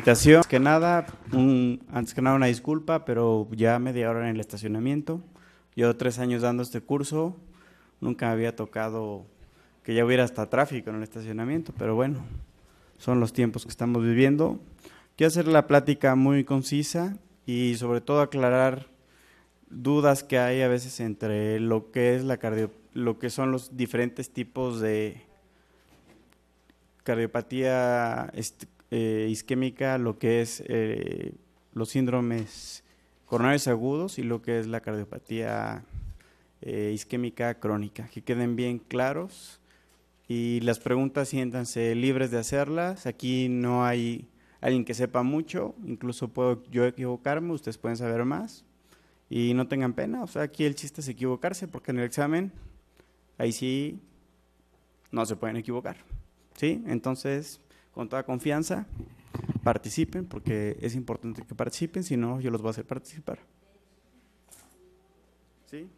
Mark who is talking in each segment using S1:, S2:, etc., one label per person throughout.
S1: Invitación. Antes que nada una disculpa, pero ya media hora en el estacionamiento. Llevo 3 años dando este curso, nunca me había tocado que ya hubiera hasta tráfico en el estacionamiento, pero bueno, son los tiempos que estamos viviendo. Quiero hacer la plática muy concisa y sobre todo aclarar dudas que hay a veces entre lo que es lo que son los diferentes tipos de cardiopatía isquémica, lo que es los síndromes coronarios agudos y lo que es la cardiopatía isquémica crónica. Que queden bien claros y las preguntas siéntanse libres de hacerlas. Aquí no hay alguien que sepa mucho, incluso puedo yo equivocarme, ustedes pueden saber más y no tengan pena. O sea, aquí el chiste es equivocarse, porque en el examen ahí sí no se pueden equivocar, ¿sí? Entonces, con toda confianza, participen, porque es importante que participen, si no, yo los voy a hacer participar. ¿Sí?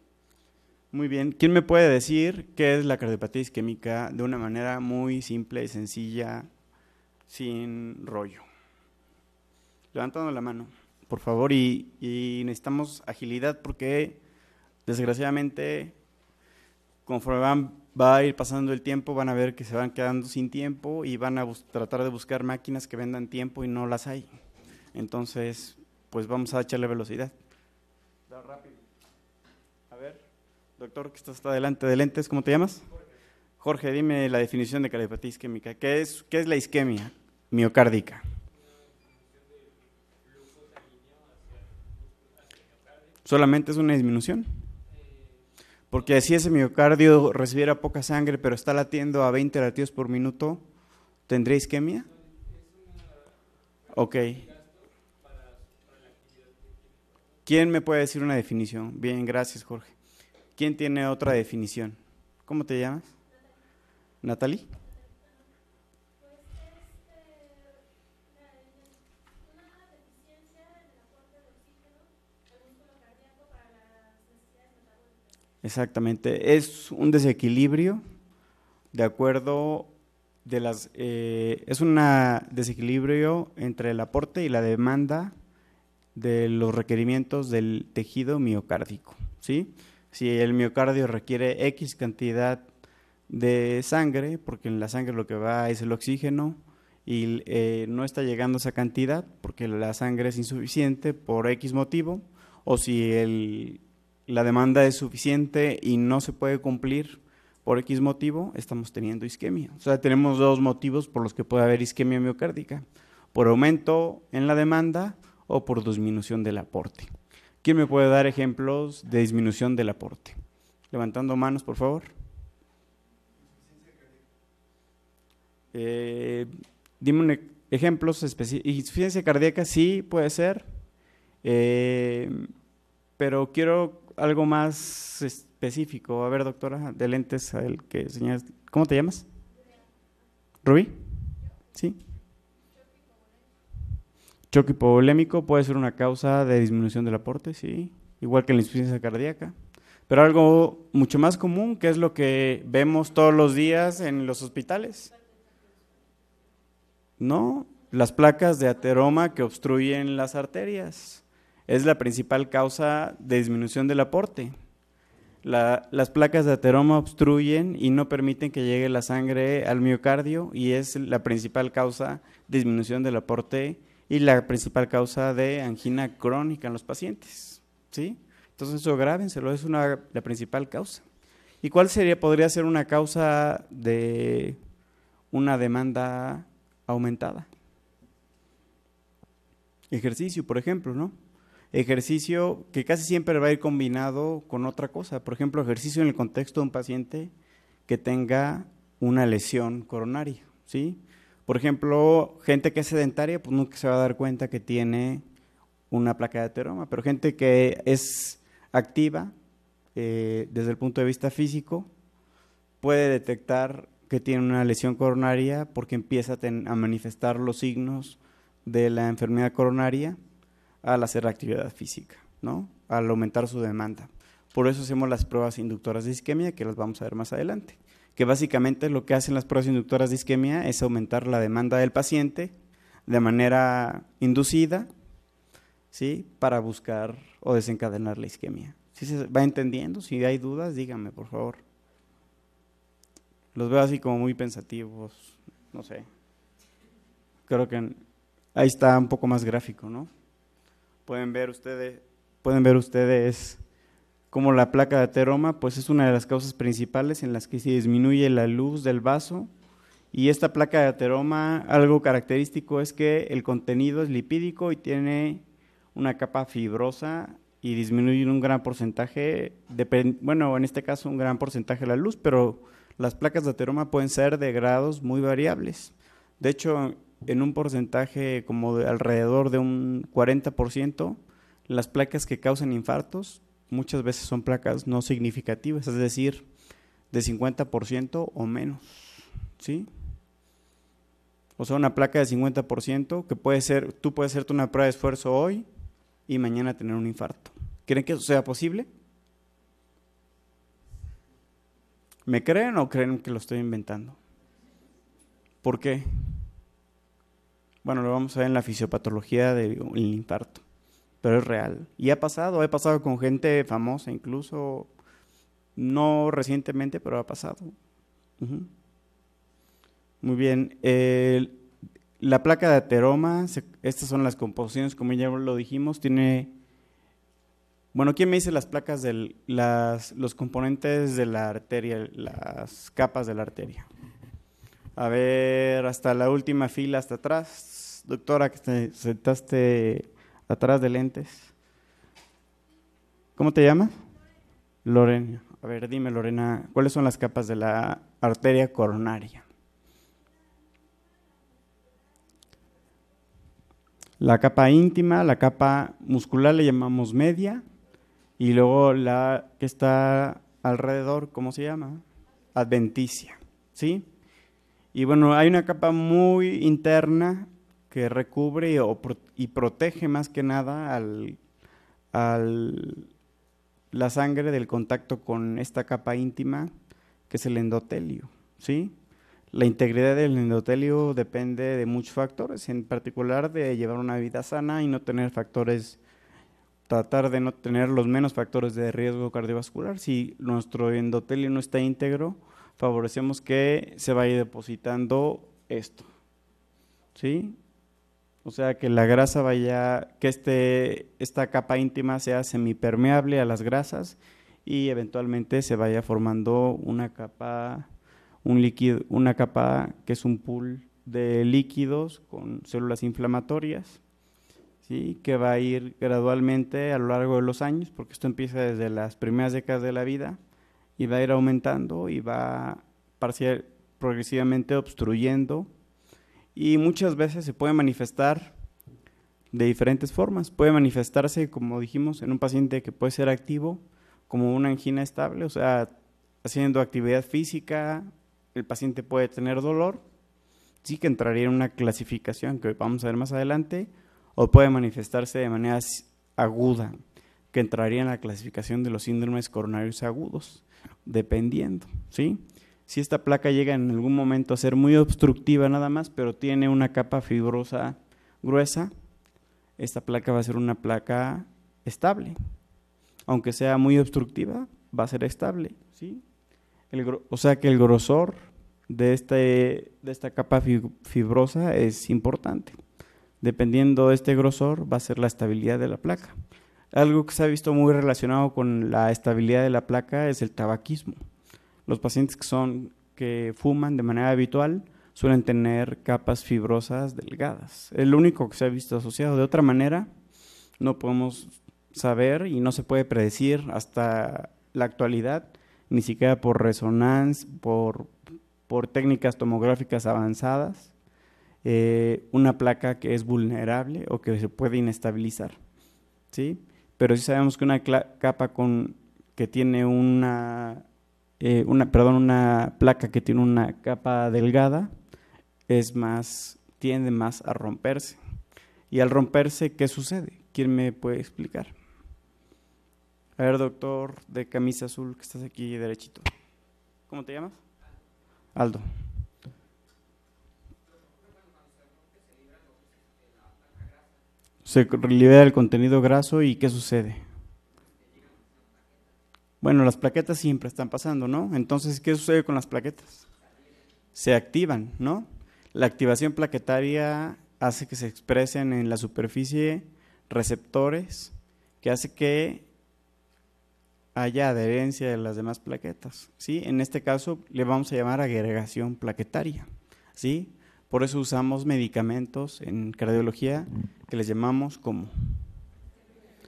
S1: Muy bien. ¿Quién me puede decir qué es la cardiopatía isquémica de una manera muy simple y sencilla, sin rollo? Levantando la mano, por favor, y necesitamos agilidad porque, desgraciadamente, conforme va a ir pasando el tiempo, van a ver que se van quedando sin tiempo y van a tratar de buscar máquinas que vendan tiempo y no las hay. Entonces, pues vamos a echarle velocidad. Rápido. A ver, doctor, que estás hasta delante de lentes, ¿cómo te llamas? Jorge, dime la definición de cardiopatía isquémica. ¿Qué es la isquemia miocárdica? ¿Solamente es una disminución? Porque si ese miocardio recibiera poca sangre, pero está latiendo a 20 latidos por minuto, ¿tendría isquemia? Ok. ¿Quién me puede decir una definición? Bien, gracias, Jorge. ¿Quién tiene otra definición? ¿Cómo te llamas? ¿Natalie? Exactamente, es un desequilibrio de acuerdo es un desequilibrio entre el aporte y la demanda de los requerimientos del tejido miocárdico, ¿sí? Si el miocardio requiere X cantidad de sangre, porque en la sangre lo que va es el oxígeno y no está llegando esa cantidad porque la sangre es insuficiente por X motivo, o si la demanda es suficiente y no se puede cumplir por X motivo, estamos teniendo isquemia. O sea, tenemos 2 motivos por los que puede haber isquemia miocárdica: por aumento en la demanda o por disminución del aporte. ¿Quién me puede dar ejemplos de disminución del aporte? Levantando manos, por favor. Dime ejemplos específicos. Insuficiencia cardíaca sí puede ser, pero quiero algo más específico. A ver, doctora, de lentes, a el que señalas. ¿Cómo te llamas? ¿Rubí? ¿Sí? Choque hipovolémico puede ser una causa de disminución del aporte, sí, igual que la insuficiencia cardíaca. Pero algo mucho más común, que es lo que vemos todos los días en los hospitales. No, las placas de ateroma que obstruyen las arterias. Es la principal causa de disminución del aporte. Las placas de ateroma obstruyen y no permiten que llegue la sangre al miocardio, y es la principal causa de disminución del aporte y la principal causa de angina crónica en los pacientes, ¿sí? Entonces eso grábenselo, es la principal causa. ¿Y cuál podría ser una causa de una demanda aumentada? Ejercicio, por ejemplo, ¿no? Ejercicio que casi siempre va a ir combinado con otra cosa. Por ejemplo, ejercicio en el contexto de un paciente que tenga una lesión coronaria, ¿sí? Por ejemplo, gente que es sedentaria, pues nunca se va a dar cuenta que tiene una placa de ateroma, pero gente que es activa desde el punto de vista físico puede detectar que tiene una lesión coronaria porque empieza a manifestar los signos de la enfermedad coronaria al hacer actividad física, ¿no? Al aumentar su demanda. Por eso hacemos las pruebas inductoras de isquemia, que las vamos a ver más adelante, que básicamente lo que hacen las pruebas inductoras de isquemia es aumentar la demanda del paciente de manera inducida, ¿sí? Para buscar o desencadenar la isquemia. ¿Sí se va entendiendo? Si hay dudas, díganme, por favor. Los veo así como muy pensativos, no sé. Creo que ahí está un poco más gráfico, ¿no? Pueden ver ustedes cómo la placa de ateroma pues es una de las causas principales en las que se disminuye la luz del vaso. Y esta placa de ateroma, algo característico es que el contenido es lipídico y tiene una capa fibrosa y disminuye en un gran porcentaje, bueno, en este caso un gran porcentaje de la luz, pero las placas de ateroma pueden ser de grados muy variables. De hecho, en un porcentaje como de alrededor de un 40%, las placas que causan infartos muchas veces son placas no significativas, es decir, de 50% o menos, ¿sí? O sea, una placa de 50% que puede ser, tú puedes hacerte una prueba de esfuerzo hoy y mañana tener un infarto. ¿Creen que eso sea posible? ¿Me creen o creen que lo estoy inventando? ¿Por qué? Bueno, lo vamos a ver en la fisiopatología del infarto, pero es real. Y ha pasado con gente famosa, incluso no recientemente, pero ha pasado. Uh-huh. Muy bien. La placa de ateroma, estas son las composiciones, como ya lo dijimos, tiene... Bueno, ¿quién me dice las placas los componentes de la arteria, las capas de la arteria? A ver, hasta la última fila, hasta atrás. Doctora, que te sentaste atrás de lentes. ¿Cómo te llamas? Lorena. A ver, dime, Lorena, ¿cuáles son las capas de la arteria coronaria? La capa íntima, la capa muscular le llamamos media, y luego la que está alrededor, ¿cómo se llama? Adventicia, ¿sí? Y bueno, hay una capa muy interna que recubre y protege más que nada la sangre del contacto con esta capa íntima, que es el endotelio, ¿sí? La integridad del endotelio depende de muchos factores, en particular de llevar una vida sana y no tener tratar de no tener los menos factores de riesgo cardiovascular. Si nuestro endotelio no está íntegro, favorecemos que se vaya depositando esto, ¿sí? O sea, que la grasa que esta capa íntima sea semipermeable a las grasas y eventualmente se vaya formando una capa una capa que es un pool de líquidos con células inflamatorias, ¿sí? Que va a ir gradualmente a lo largo de los años, porque esto empieza desde las primeras décadas de la vida y va a ir aumentando y va progresivamente obstruyendo, y muchas veces se puede manifestar de diferentes formas. Puede manifestarse, como dijimos, en un paciente que puede ser activo, como una angina estable, o sea, haciendo actividad física, el paciente puede tener dolor, sí, que entraría en una clasificación que vamos a ver más adelante, o puede manifestarse de manera aguda, que entraría en la clasificación de los síndromes coronarios agudos, dependiendo, ¿sí? Si esta placa llega en algún momento a ser muy obstructiva nada más, pero tiene una capa fibrosa gruesa, esta placa va a ser una placa estable. Aunque sea muy obstructiva, va a ser estable, ¿sí? O sea que el grosor de esta capa fibrosa es importante. Dependiendo de este grosor, va a ser la estabilidad de la placa. Algo que se ha visto muy relacionado con la estabilidad de la placa es el tabaquismo. Los pacientes que fuman de manera habitual suelen tener capas fibrosas delgadas. Es lo único que se ha visto asociado. De otra manera, no podemos saber y no se puede predecir hasta la actualidad, ni siquiera por resonancia, por técnicas tomográficas avanzadas, una placa que es vulnerable o que se puede inestabilizar, ¿sí? Pero sí sabemos que una capa que tiene una placa que tiene una capa delgada tiende más a romperse. Y al romperse, ¿qué sucede? ¿Quién me puede explicar? A ver, doctor de camisa azul, que estás aquí derechito. ¿Cómo te llamas? Aldo. Se libera el contenido graso y ¿qué sucede? Bueno, las plaquetas siempre están pasando, ¿no? Entonces, ¿qué sucede con las plaquetas? Se activan, ¿no? La activación plaquetaria hace que se expresen en la superficie receptores que hace que haya adherencia de las demás plaquetas, ¿sí? En este caso le vamos a llamar agregación plaquetaria, ¿sí? Por eso usamos medicamentos en cardiología que les llamamos como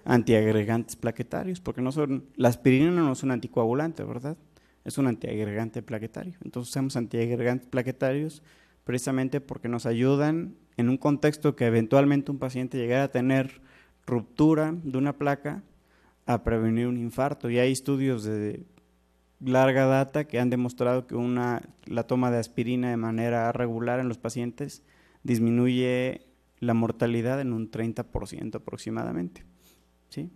S1: antiagregantes plaquetarios, porque no son, la aspirina no es un anticoagulante, ¿verdad? Es un antiagregante plaquetario. Entonces usamos antiagregantes plaquetarios precisamente porque nos ayudan en un contexto que eventualmente un paciente llegara a tener ruptura de una placa a prevenir un infarto. Y hay estudios de larga data que han demostrado que la toma de aspirina de manera regular en los pacientes disminuye la mortalidad en un 30% aproximadamente. ¿Sí?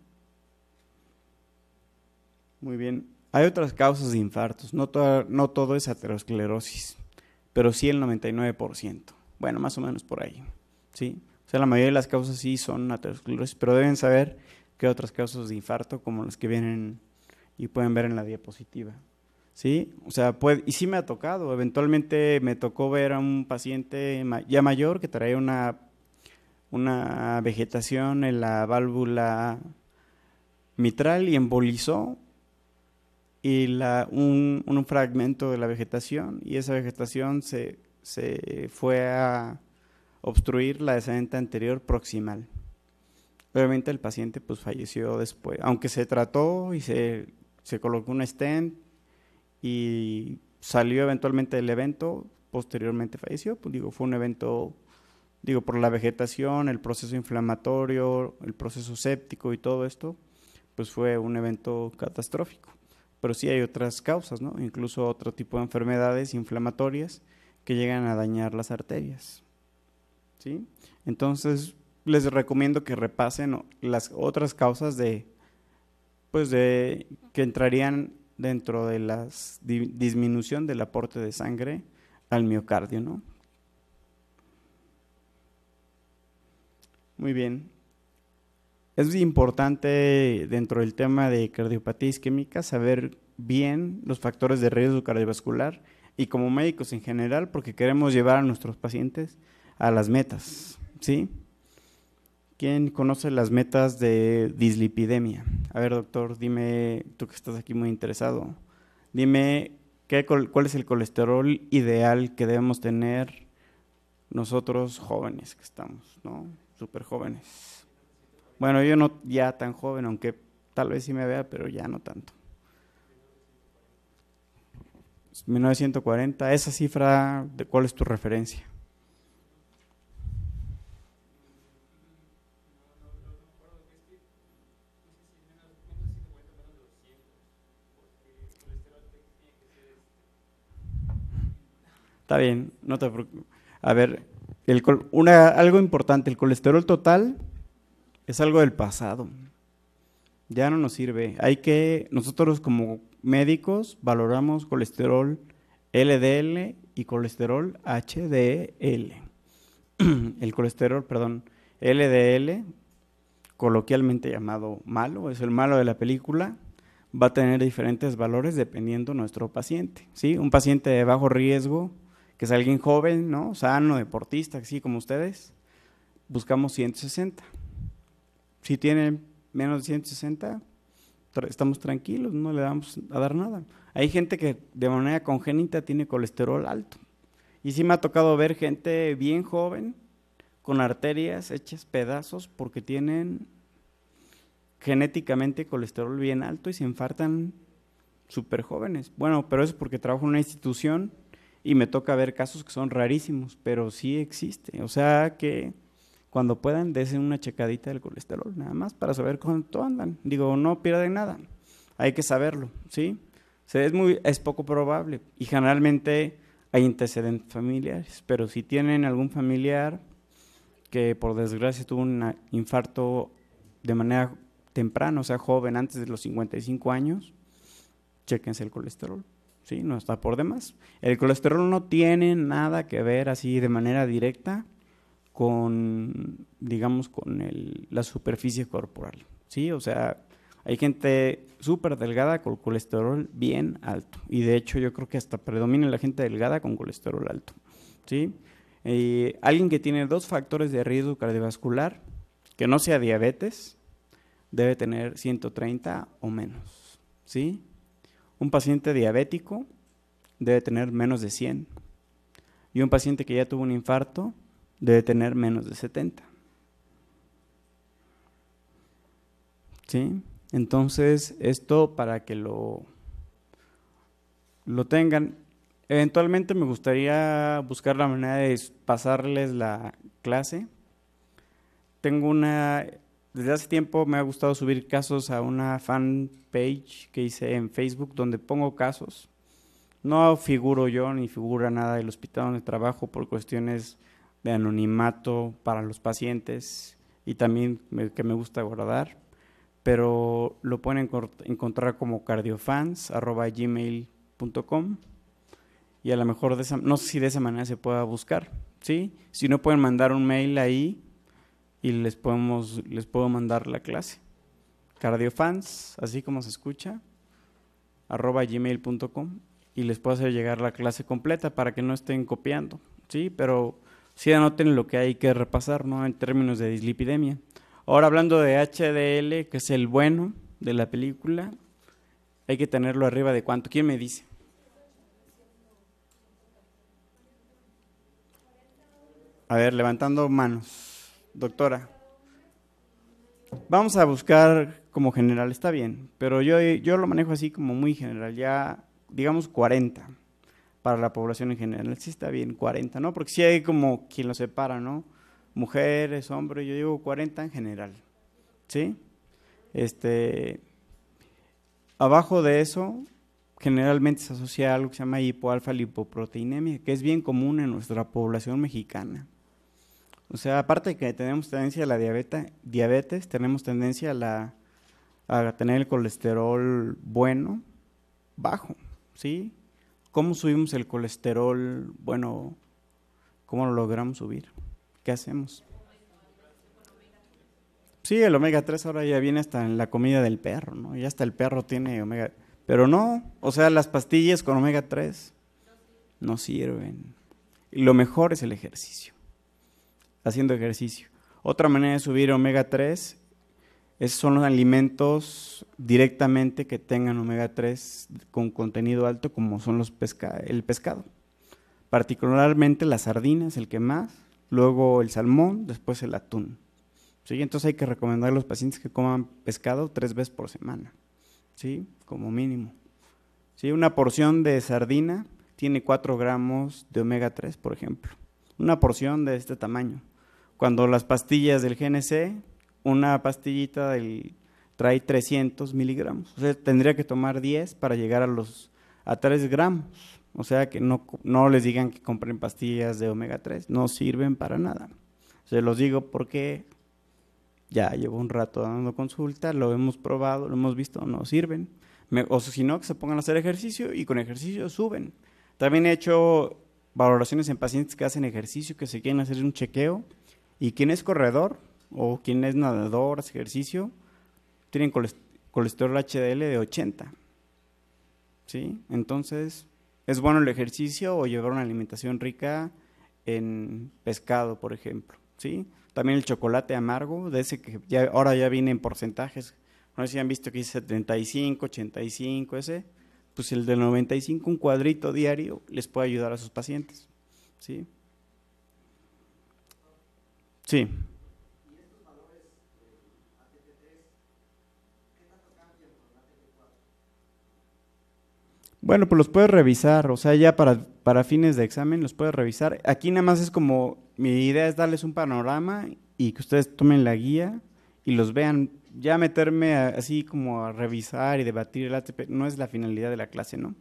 S1: Muy bien. Hay otras causas de infartos, no todo es aterosclerosis, pero sí el 99%. Bueno, más o menos por ahí. ¿Sí? O sea, la mayoría de las causas sí son aterosclerosis, pero deben saber que hay otras causas de infarto como las que vienen y pueden ver en la diapositiva. ¿Sí? O sea, y sí me ha tocado, eventualmente me tocó ver a un paciente ya mayor que traía una vegetación en la válvula mitral y embolizó y un fragmento de la vegetación, y esa vegetación se fue a obstruir la descendente anterior proximal. Obviamente el paciente pues falleció después, aunque se trató y se colocó un stent y salió eventualmente del evento, posteriormente falleció. Pues digo, fue un evento, digo, por la vegetación, el proceso inflamatorio, el proceso séptico y todo esto, pues fue un evento catastrófico. Pero sí hay otras causas, ¿no? Incluso otro tipo de enfermedades inflamatorias que llegan a dañar las arterias, ¿sí? Entonces, les recomiendo que repasen las otras causas que entrarían dentro de la disminución del aporte de sangre al miocardio, ¿no? Muy bien. Es importante dentro del tema de cardiopatía isquémica saber bien los factores de riesgo cardiovascular y como médicos en general, porque queremos llevar a nuestros pacientes a las metas, ¿sí? ¿Quién conoce las metas de dislipidemia? A ver, doctor, dime, tú que estás aquí muy interesado, dime cuál es el colesterol ideal que debemos tener nosotros jóvenes que estamos, ¿no? Súper jóvenes. Bueno, yo no ya tan joven, aunque tal vez sí me vea, pero ya no tanto. 1940, esa cifra, ¿de cuál es tu referencia? Está bien, no te preocupes. A ver, algo importante, el colesterol total es algo del pasado. Ya no nos sirve. Nosotros como médicos valoramos colesterol LDL y colesterol HDL. El colesterol, perdón, LDL, coloquialmente llamado malo, es el malo de la película, va a tener diferentes valores dependiendo nuestro paciente, ¿sí? Un paciente de bajo riesgo, que es alguien joven, ¿no? Sano, deportista, así como ustedes, buscamos 160. Si tienen menos de 160, estamos tranquilos, no le vamos a dar nada. Hay gente que de manera congénita tiene colesterol alto. Y sí me ha tocado ver gente bien joven con arterias hechas pedazos porque tienen genéticamente colesterol bien alto y se infartan súper jóvenes. Bueno, pero eso es porque trabajo en una institución y me toca ver casos que son rarísimos, pero sí existe. O sea que cuando puedan, desen una checadita del colesterol, nada más para saber cuánto andan. Digo, no pierden nada, hay que saberlo, ¿sí? O sea, es poco probable y generalmente hay antecedentes familiares, pero si tienen algún familiar que por desgracia tuvo un infarto de manera temprana, o sea, joven, antes de los 55 años, chéquense el colesterol, ¿sí? No está por demás. El colesterol no tiene nada que ver así de manera directa con, digamos, con la superficie corporal, ¿sí? O sea, hay gente súper delgada con colesterol bien alto y de hecho yo creo que hasta predomina la gente delgada con colesterol alto, ¿sí? Alguien que tiene 2 factores de riesgo cardiovascular, que no sea diabetes, debe tener 130 o menos, ¿sí? Un paciente diabético debe tener menos de 100 y un paciente que ya tuvo un infarto debe tener menos de 70, ¿sí? Entonces, esto para que lo tengan. Eventualmente me gustaría buscar la manera de pasarles la clase. Desde hace tiempo me ha gustado subir casos a una fanpage que hice en Facebook donde pongo casos. No figuro yo ni figura nada del hospital donde trabajo por cuestiones de anonimato para los pacientes y también que me gusta guardar, pero lo pueden encontrar como cardiofans@gmail.com y a lo mejor no sé si de esa manera se pueda buscar, ¿sí? Si no, pueden mandar un mail ahí y les puedo mandar la clase. Cardiofans, así como se escucha, @gmail.com y les puedo hacer llegar la clase completa para que no estén copiando, ¿sí? Pero sí anoten lo que hay que repasar, ¿no? En términos de dislipidemia. Ahora hablando de HDL, que es el bueno de la película, hay que tenerlo arriba de ¿cuánto? ¿Quién me dice? A ver, levantando manos. Doctora, vamos a buscar como general, está bien, pero yo lo manejo así como muy general, ya digamos 40 para la población en general, sí está bien, 40, ¿no? Porque sí hay como quien lo separa, ¿no? Mujeres, hombres, yo digo 40 en general, ¿sí? Abajo de eso, generalmente se asocia a algo que se llama hipoalfa-lipoproteinemia, que es bien común en nuestra población mexicana. O sea, aparte de que tenemos tendencia a la diabetes, tenemos tendencia a tener el colesterol bueno, bajo, ¿sí? ¿Cómo subimos el colesterol bueno? ¿Cómo lo logramos subir? ¿Qué hacemos? Sí, el omega 3 ahora ya viene hasta en la comida del perro, ¿no? Ya hasta el perro tiene omega. Pero no, o sea, las pastillas con omega 3 no sirven. Y lo mejor es el ejercicio, haciendo ejercicio. Otra manera de subir omega 3 son los alimentos directamente que tengan omega 3 con contenido alto, como son el pescado. Particularmente las sardinas, el que más, luego el salmón, después el atún. ¿Sí? Entonces hay que recomendar a los pacientes que coman pescado 3 veces por semana, ¿sí? Como mínimo. ¿Sí? Una porción de sardina tiene 4 gramos de omega 3, por ejemplo. Una porción de este tamaño. Cuando las pastillas del GNC, una pastillita trae 300 miligramos. O sea, tendría que tomar 10 para llegar a 3 gramos. O sea, que no les digan que compren pastillas de omega 3. No sirven para nada. Se los digo porque ya llevo un rato dando consulta, lo hemos probado, lo hemos visto, no sirven. O si no, que se pongan a hacer ejercicio y con ejercicio suben. También he hecho valoraciones en pacientes que hacen ejercicio, que se quieren hacer un chequeo, y quien es corredor o quien es nadador, hace ejercicio, tienen colesterol HDL de 80. ¿Sí? Entonces, es bueno el ejercicio o llevar una alimentación rica en pescado, por ejemplo, ¿sí? También el chocolate amargo, de ese que ahora ya viene en porcentajes. No sé si han visto que dice 75, 85, ese. Pues el de 95, un cuadrito diario, les puede ayudar a sus pacientes, ¿sí? Sí. Bueno, pues los puedes revisar, o sea, ya para fines de examen los puedes revisar. Aquí nada más es como, mi idea es darles un panorama y que ustedes tomen la guía y los vean. Ya meterme así como a revisar y debatir el ATP no es la finalidad de la clase, ¿no?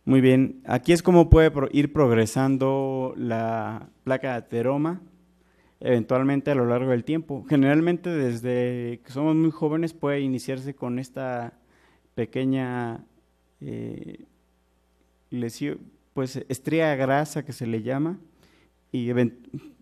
S1: Muy bien, aquí es como puede ir progresando la placa de ateroma, eventualmente a lo largo del tiempo. Generalmente desde que somos muy jóvenes puede iniciarse con esta pequeña lesión, pues estría grasa que se le llama, y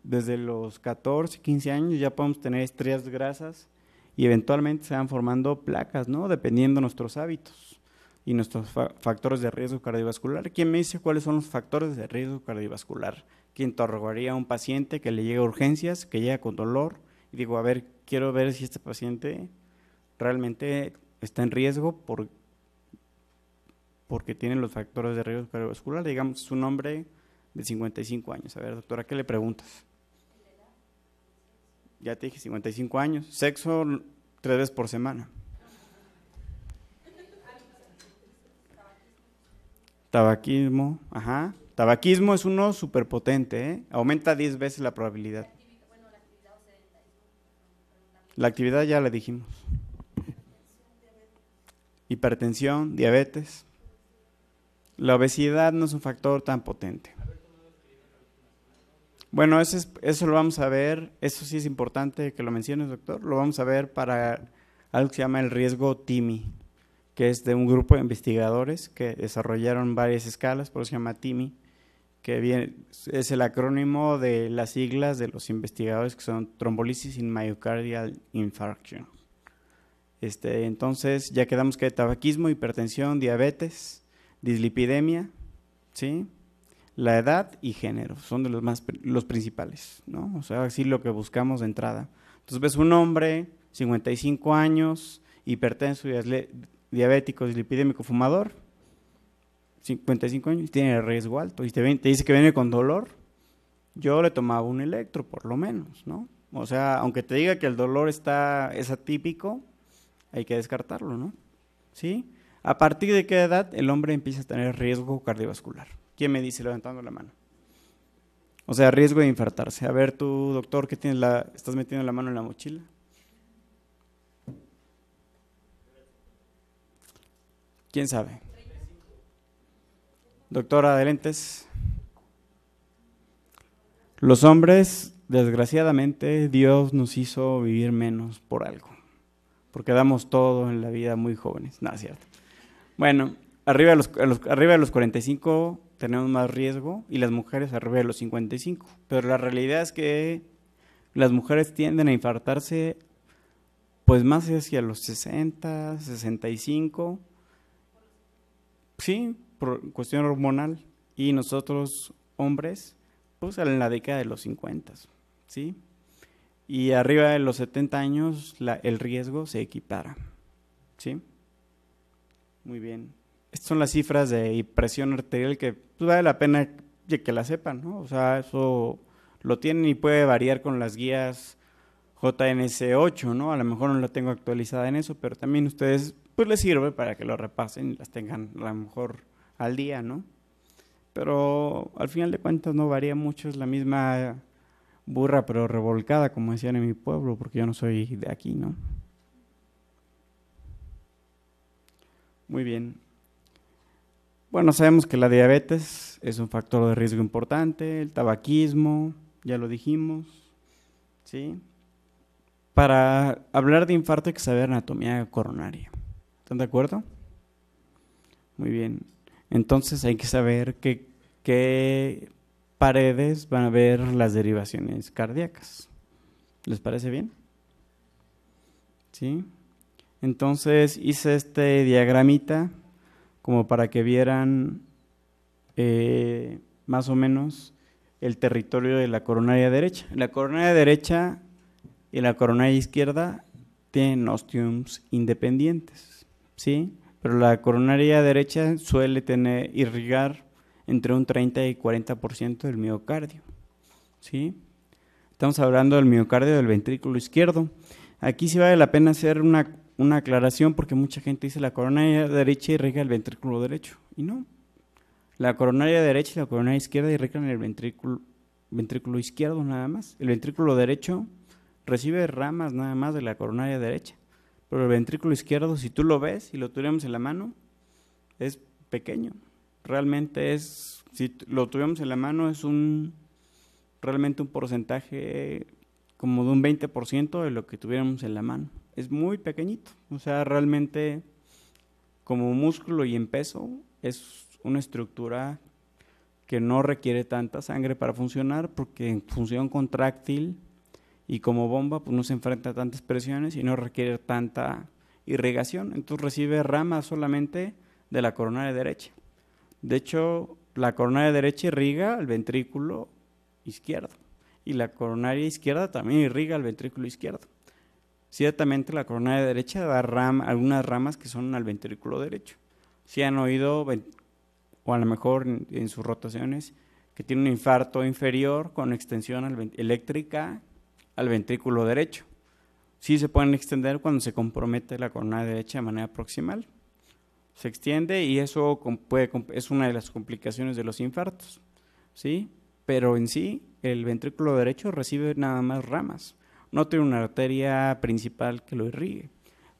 S1: desde los 14, 15 años ya podemos tener estrellas grasas y eventualmente se van formando placas, ¿no? Dependiendo de nuestros hábitos y nuestros factores de riesgo cardiovascular. ¿Quién me dice cuáles son los factores de riesgo cardiovascular? ¿Quién interrogaría a un paciente que le llega a urgencias, que llega con dolor? Y digo, a ver, quiero ver si este paciente realmente está en riesgo porque tiene los factores de riesgo cardiovascular. Digamos, es un hombre de 55 años. A ver, doctora, ¿qué le preguntas? Ya te dije, 55 años. Sexo 3 veces por semana. Tabaquismo, ajá. Tabaquismo es uno superpotente, ¿eh? Aumenta 10 veces la probabilidad. La actividad ya la dijimos. Hipertensión, diabetes. La obesidad no es un factor tan potente. Bueno, eso lo vamos a ver, eso sí es importante que lo menciones, doctor. Lo vamos a ver para algo que se llama el riesgo TIMI, que es de un grupo de investigadores que desarrollaron varias escalas, por eso se llama TIMI, que es el acrónimo de las siglas de los investigadores que son trombolisis in myocardial infarction. Entonces ya quedamos que hay tabaquismo, hipertensión, diabetes, dislipidemia, ¿sí? La edad y género son de los principales, ¿no? O sea, así lo que buscamos de entrada. Entonces ves un hombre, 55 años, hipertenso, diabético, dislipidémico, fumador, 55 años, tiene riesgo alto y te dice que viene con dolor, yo le tomaba un electro por lo menos, ¿no? O sea, aunque te diga que el dolor es atípico, hay que descartarlo, ¿no? ¿Sí? ¿A partir de qué edad el hombre empieza a tener riesgo cardiovascular? ¿Quién me dice levantando la mano? O sea, riesgo de infartarse. A ver, tú, doctor, ¿qué tienes estás metiendo la mano en la mochila? ¿Quién sabe? Doctora de lentes. Los hombres, desgraciadamente, Dios nos hizo vivir menos por algo, porque damos todo en la vida muy jóvenes. No, es cierto. Bueno, arriba de los 45 tenemos más riesgo y las mujeres arriba de los 55, pero la realidad es que las mujeres tienden a infartarse pues más hacia los 60, 65, sí, por cuestión hormonal, y nosotros hombres pues en la década de los 50, ¿sí? Y arriba de los 70 años el riesgo se equipara, ¿sí? Muy bien. Estas son las cifras de presión arterial que pues, vale la pena que la sepan, ¿no? O sea, eso lo tienen y puede variar con las guías JNS8, ¿no? A lo mejor no la tengo actualizada en eso, pero también ustedes, pues les sirve para que lo repasen y las tengan a lo mejor al día, ¿no? Pero al final de cuentas no varía mucho, es la misma burra pero revolcada, como decían en mi pueblo, porque yo no soy de aquí, ¿no? Muy bien. Bueno, sabemos que la diabetes es un factor de riesgo importante, el tabaquismo, ya lo dijimos, ¿sí? Para hablar de infarto hay que saber anatomía coronaria. ¿Están de acuerdo? Muy bien. Entonces hay que saber qué paredes van a ver las derivaciones cardíacas. ¿Les parece bien? ¿Sí? Entonces hice este diagramita como para que vieran más o menos el territorio de la coronaria derecha. La coronaria derecha y la coronaria izquierda tienen ostiums independientes, ¿sí? Pero la coronaria derecha suele irrigar entre un 30 y 40% del miocardio, ¿sí? Estamos hablando del miocardio del ventrículo izquierdo. Aquí sí vale la pena hacer una aclaración porque mucha gente dice la coronaria derecha irriga el ventrículo derecho, y no. La coronaria derecha y la coronaria izquierda irrigan el ventrículo izquierdo nada más. El ventrículo derecho recibe ramas nada más de la coronaria derecha, pero el ventrículo izquierdo, si tú lo ves y lo tuviéramos en la mano, es pequeño. Realmente si lo tuviéramos en la mano, es realmente un porcentaje como de un 20% de lo que tuviéramos en la mano. Es muy pequeñito, o sea, realmente como músculo y en peso es una estructura que no requiere tanta sangre para funcionar, porque en función contráctil y como bomba, pues no se enfrenta a tantas presiones y no requiere tanta irrigación. Entonces recibe ramas solamente de la coronaria derecha. De hecho, la coronaria derecha irriga el ventrículo izquierdo y la coronaria izquierda también irriga el ventrículo izquierdo. Ciertamente la coronaria derecha da algunas ramas que son al ventrículo derecho. Si han oído, o a lo mejor en sus rotaciones, que tiene un infarto inferior con extensión eléctrica al ventrículo derecho. Sí se pueden extender cuando se compromete la coronaria derecha de manera proximal. Se extiende y eso es una de las complicaciones de los infartos, ¿sí? Pero en sí, el ventrículo derecho recibe nada más ramas. No tiene una arteria principal que lo irrigue,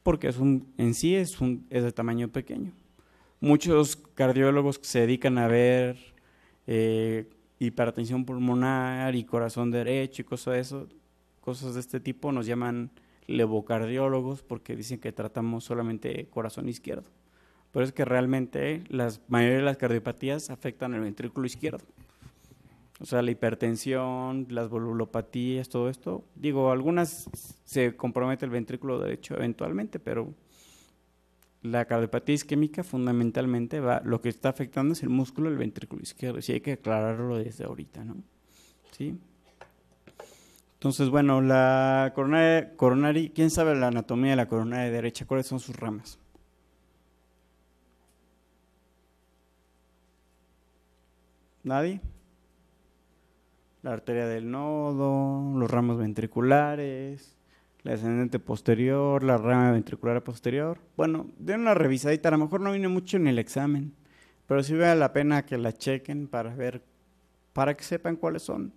S1: porque en sí es de tamaño pequeño. Muchos cardiólogos que se dedican a ver hipertensión pulmonar y corazón derecho y cosas de este tipo, nos llaman levocardiólogos porque dicen que tratamos solamente corazón izquierdo. Pero es que realmente la mayoría de las cardiopatías afectan el ventrículo izquierdo. O sea, la hipertensión, las valvulopatías, todo esto. Digo, algunas se compromete el ventrículo derecho eventualmente, pero la cardiopatía isquémica fundamentalmente lo que está afectando es el músculo del ventrículo izquierdo. Sí, hay que aclararlo desde ahorita, ¿no? ¿Sí? Entonces, bueno, la coronaria, ¿quién sabe la anatomía de la coronaria derecha? ¿Cuáles son sus ramas? ¿Nadie? La arteria del nodo, los ramos ventriculares, la descendente posterior, la rama ventricular posterior. Bueno, den una revisadita, a lo mejor no viene mucho en el examen, pero sí vale la pena que la chequen para que sepan cuáles son.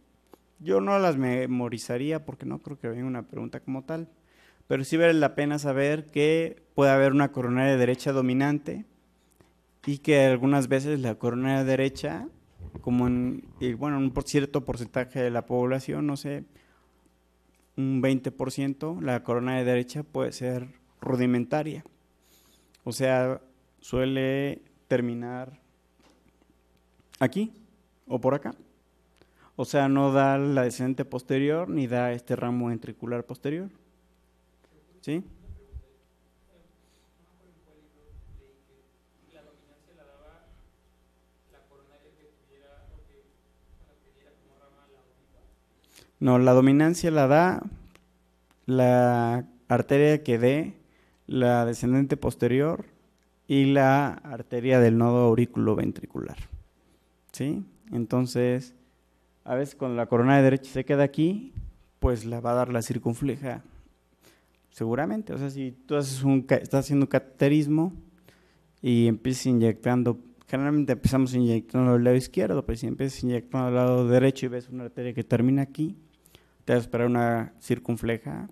S1: Yo no las memorizaría porque no creo que venga una pregunta como tal, pero sí vale la pena saber que puede haber una coronaria derecha dominante y que algunas veces la coronaria derecha, como en un cierto porcentaje de la población, no sé, un 20%, la coronaria derecha puede ser rudimentaria. O sea, suele terminar aquí o por acá. O sea, no da la descendente posterior ni da este ramo ventricular posterior. ¿Sí? No, la dominancia la da la arteria que dé la descendente posterior y la arteria del nodo auriculoventricular. ¿Sí? Entonces, a veces cuando la coronaria derecha se queda aquí, pues la va a dar la circunfleja, seguramente. O sea, si tú estás haciendo un cateterismo y empiezas inyectando, generalmente empezamos inyectando al lado izquierdo, pero si empiezas inyectando al lado derecho y ves una arteria que termina aquí, te vas a esperar una circunfleja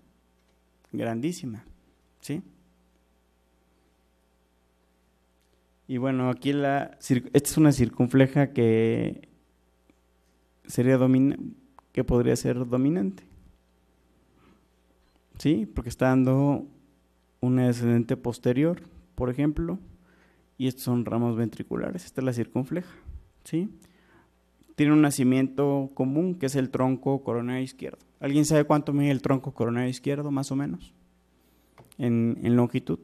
S1: grandísima, ¿sí? Y bueno, aquí esta es una circunfleja que podría ser dominante, ¿sí? Porque está dando una descendente posterior, por ejemplo, y estos son ramos ventriculares. Esta es la circunfleja, ¿sí? Tiene un nacimiento común que es el tronco coronario izquierdo. ¿Alguien sabe cuánto mide el tronco coronario izquierdo, más o menos? En longitud.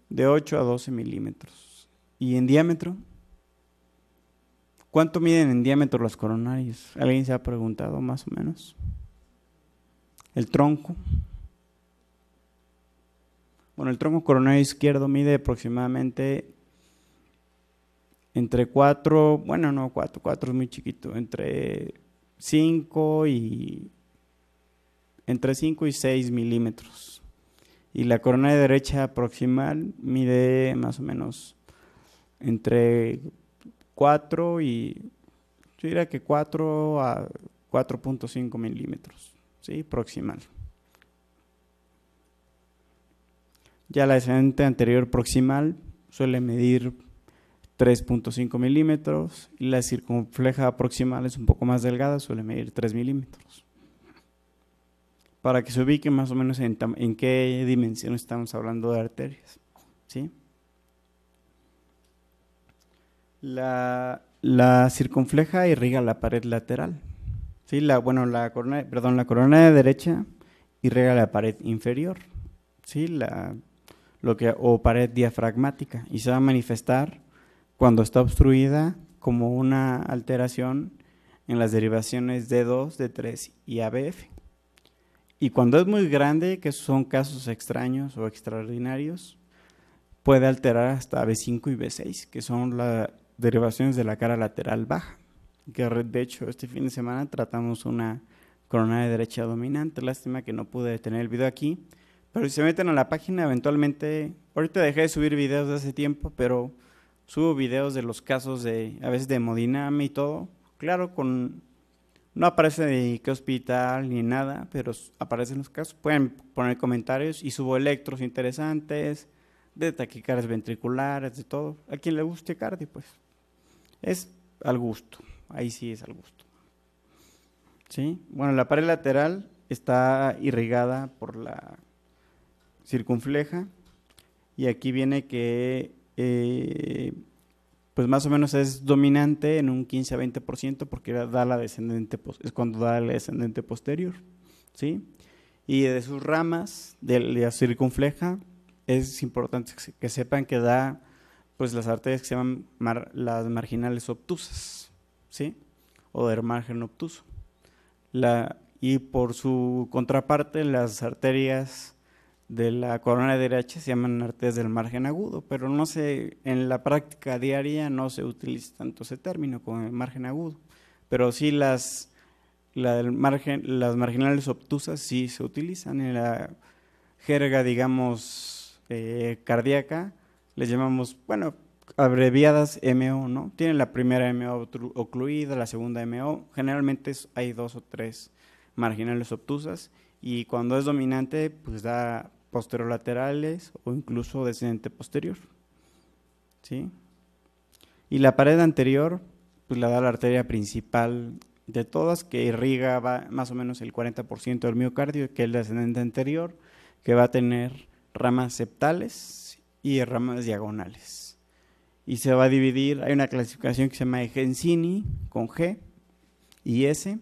S1: De 8 a 12 milímetros. ¿Y en diámetro? ¿Cuánto miden en diámetro los coronarios? ¿Alguien se ha preguntado más o menos? El tronco. Bueno, el tronco coronario izquierdo mide aproximadamente entre 4, bueno, no 4 es muy chiquito, entre 5 y 6 milímetros. Y la coronaria derecha proximal mide más o menos entre 4 y, yo diría que 4 a 4.5 milímetros, ¿sí? Proximal. Ya la descendente anterior proximal suele medir 3.5 milímetros y la circunfleja proximal es un poco más delgada, suele medir 3 milímetros. Para que se ubique más o menos en qué dimensión estamos hablando de arterias, ¿sí? La circunfleja irriga la pared lateral. Sí, la coronaria derecha irriga la pared inferior. Sí, o pared diafragmática, y se va a manifestar cuando está obstruida como una alteración en las derivaciones D2, D3 y ABF. Y cuando es muy grande, que son casos extraños o extraordinarios, puede alterar hasta B5 y B6, que son las derivaciones de la cara lateral baja. Que de hecho este fin de semana tratamos una coronaria derecha dominante. Lástima que no pude tener el video aquí, pero si se meten a la página eventualmente, ahorita dejé de subir videos de hace tiempo, pero subo videos de los casos a veces de hemodinamia y todo. Claro, no aparece de qué hospital ni nada, pero aparecen los casos. Pueden poner comentarios y subo electros interesantes, de taquicardias ventriculares, de todo. A quien le guste cardio, pues es al gusto. Ahí sí es al gusto. ¿Sí? Bueno, la pared lateral está irrigada por la circunfleja, y aquí viene que pues más o menos es dominante en un 15 a 20%, porque da la descendente, es cuando da la descendente posterior, ¿sí? Y de sus ramas de la circunfleja es importante que sepan que da pues las arterias que se llaman las marginales obtusas, ¿sí? O del margen obtuso. Y por su contraparte, las arterias de la coronaria derecha se llaman arterias del margen agudo, pero en la práctica diaria no se utiliza tanto ese término como el margen agudo, pero sí las marginales obtusas sí se utilizan en la jerga, digamos, cardíaca. Les llamamos, bueno, abreviadas MO, ¿no? Tienen la primera MO ocluida, la segunda MO. Generalmente hay 2 o 3 marginales obtusas, y cuando es dominante, pues da posterolaterales o incluso descendente posterior, ¿sí? Y la pared anterior, pues la da la arteria principal de todas, que irriga más o menos el 40% del miocardio, que es el descendente anterior, que va a tener ramas septales y ramas diagonales. Y se va a dividir, hay una clasificación que se llama Gensini, con G y S,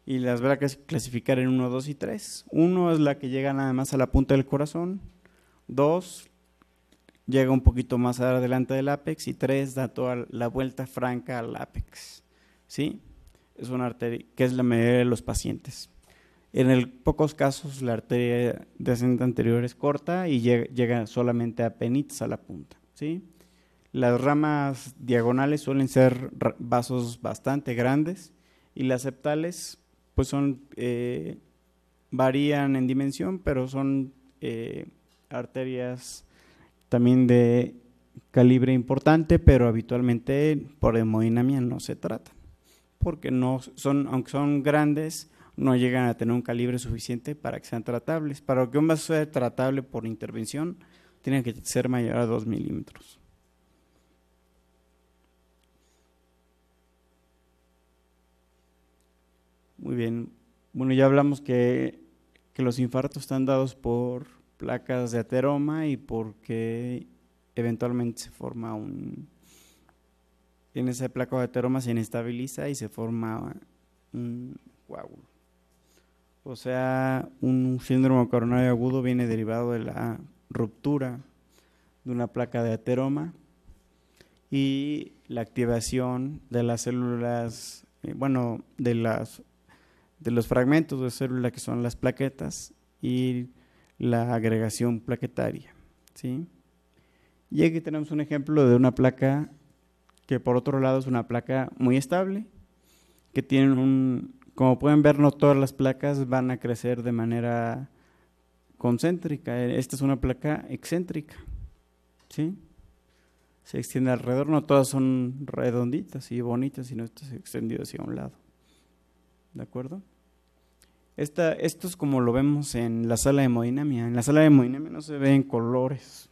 S1: y las va a clasificar en 1, 2 y 3. 1 es la que llega nada más a la punta del corazón, 2 llega un poquito más adelante del ápex, y 3 da toda la vuelta franca al ápex, ¿sí? Es una arteria que es la mayoría de los pacientes. En pocos casos la arteria descendente anterior es corta y llega solamente apenas a la punta, ¿sí? Las ramas diagonales suelen ser vasos bastante grandes, y las septales pues varían en dimensión, pero son arterias también de calibre importante, pero habitualmente por hemodinamia no se tratan, porque aunque son grandes, no llegan a tener un calibre suficiente para que sean tratables. Para que un vaso sea tratable por intervención, tiene que ser mayor a 2 milímetros. Muy bien. Bueno, ya hablamos que los infartos están dados por placas de ateroma, y porque eventualmente se forma en esa placa de ateroma se inestabiliza y se forma un coágulo. O sea, un síndrome coronario agudo viene derivado de la ruptura de una placa de ateroma y la activación de las células, de los fragmentos de célula que son las plaquetas, y la agregación plaquetaria, ¿sí? Y aquí tenemos un ejemplo de una placa que por otro lado es una placa muy estable, que tienen como pueden ver, no todas las placas van a crecer de manera concéntrica. Esta es una placa excéntrica, ¿sí? Se extiende alrededor, no todas son redonditas y bonitas, sino esto se extendido hacia un lado, ¿de acuerdo? Esto es como lo vemos en la sala de hemodinamia. En la sala de hemodinamia no se ven colores,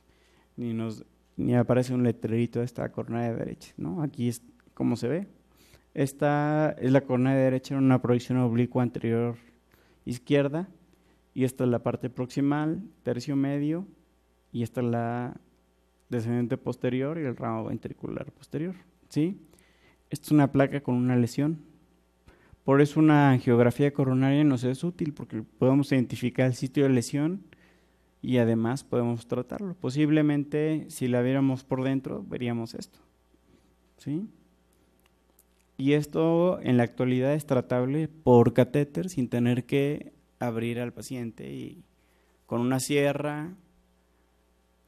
S1: ni aparece un letrerito de esta coronaria derecha, ¿no? Aquí es como se ve. Esta es la coronaria derecha en una proyección oblicua anterior izquierda, y esta es la parte proximal, tercio medio, y esta es la descendente posterior y el ramo ventricular posterior, ¿sí? Esta es una placa con una lesión. Por eso una angiografía coronaria nos es útil, porque podemos identificar el sitio de lesión y además podemos tratarlo. Posiblemente, si la viéramos por dentro, veríamos esto, ¿sí? Y esto en la actualidad es tratable por catéter sin tener que abrir al paciente y con una sierra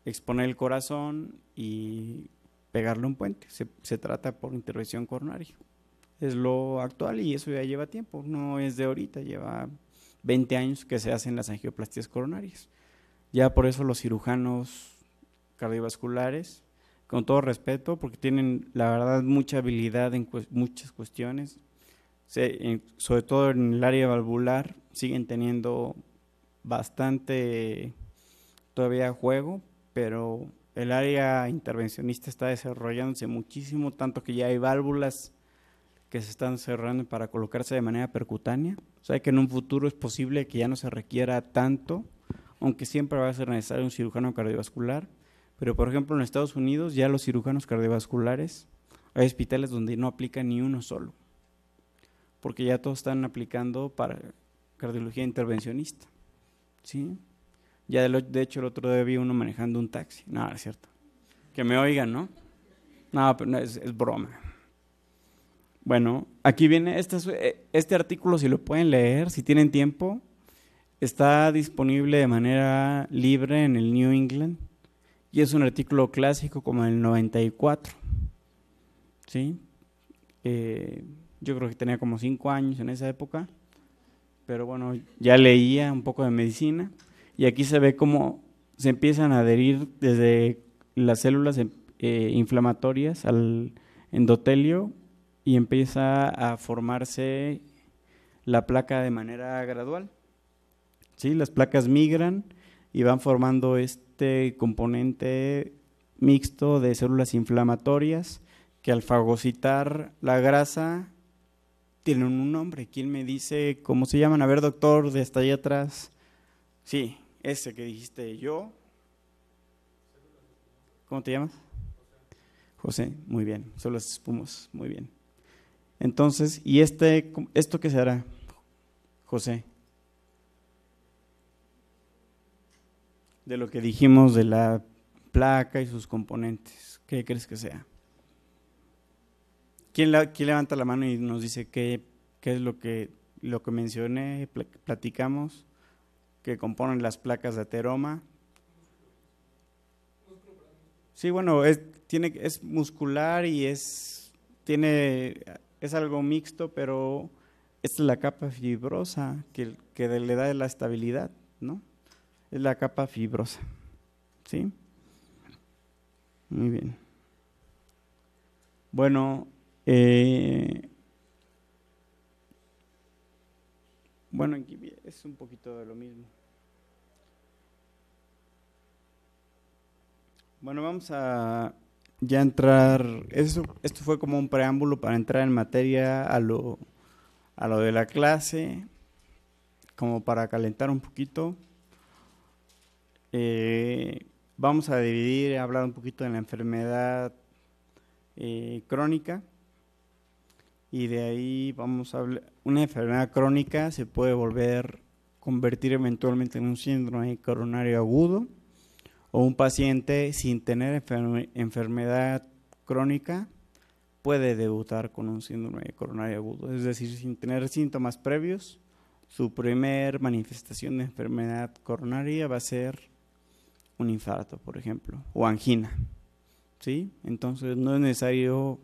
S1: exponer el corazón y pegarle un puente. Se trata por intervención coronaria. Es lo actual y eso ya lleva tiempo, no es de ahorita, lleva 20 años que se hacen las angioplastías coronarias. Ya por eso los cirujanos cardiovasculares, con todo respeto, porque tienen la verdad mucha habilidad en muchas cuestiones, sobre todo en el área valvular, siguen teniendo bastante todavía juego, pero el área intervencionista está desarrollándose muchísimo, tanto que ya hay válvulas que se están cerrando para colocarse de manera percutánea. O sea que en un futuro es posible que ya no se requiera tanto, aunque siempre va a ser necesario un cirujano cardiovascular. Pero por ejemplo en Estados Unidos ya los cirujanos cardiovasculares, hay hospitales donde no aplican ni uno solo, porque ya todos están aplicando para cardiología intervencionista, ¿sí? Ya de hecho el otro día vi uno manejando un taxi. No, es cierto. Que me oigan, ¿no? No, pero no, es broma. Bueno, aquí viene este artículo, si lo pueden leer, si tienen tiempo, está disponible de manera libre en el New England y es un artículo clásico como el 94, ¿sí? Yo creo que tenía como 5 años en esa época, pero bueno, ya leía un poco de medicina y aquí se ve cómo se empiezan a adherir desde las células inflamatorias al endotelio y empieza a formarse la placa de manera gradual, ¿sí? Las placas migran y van formando este componente mixto de células inflamatorias que al fagocitar la grasa tienen un nombre. ¿Quién me dice cómo se llaman? A ver, doctor, de hasta allá atrás. Sí, ese que dijiste yo. ¿Cómo te llamas? José, muy bien. Células espumosas, muy bien. Entonces, ¿y esto qué será, José? De lo que dijimos de la placa y sus componentes, ¿qué crees que sea? ¿Quién levanta la mano y nos dice qué es lo que mencioné, platicamos, que componen las placas de ateroma? Sí, bueno, es muscular y es algo mixto, pero esta es la capa fibrosa que le da la estabilidad, ¿no? Es la capa fibrosa, ¿sí? Muy bien. Bueno, aquí es un poquito de lo mismo. Bueno, vamos a ya entrar, esto fue como un preámbulo para entrar en materia a lo de la clase, como para calentar un poquito. Vamos a hablar un poquito de la enfermedad crónica y de ahí vamos a hablar. Una enfermedad crónica se puede convertir eventualmente en un síndrome coronario agudo, o un paciente sin tener enfermedad crónica puede debutar con un síndrome coronario agudo, es decir, sin tener síntomas previos, su primer manifestación de enfermedad coronaria va a ser un infarto, por ejemplo, o angina, ¿sí? Entonces no es necesario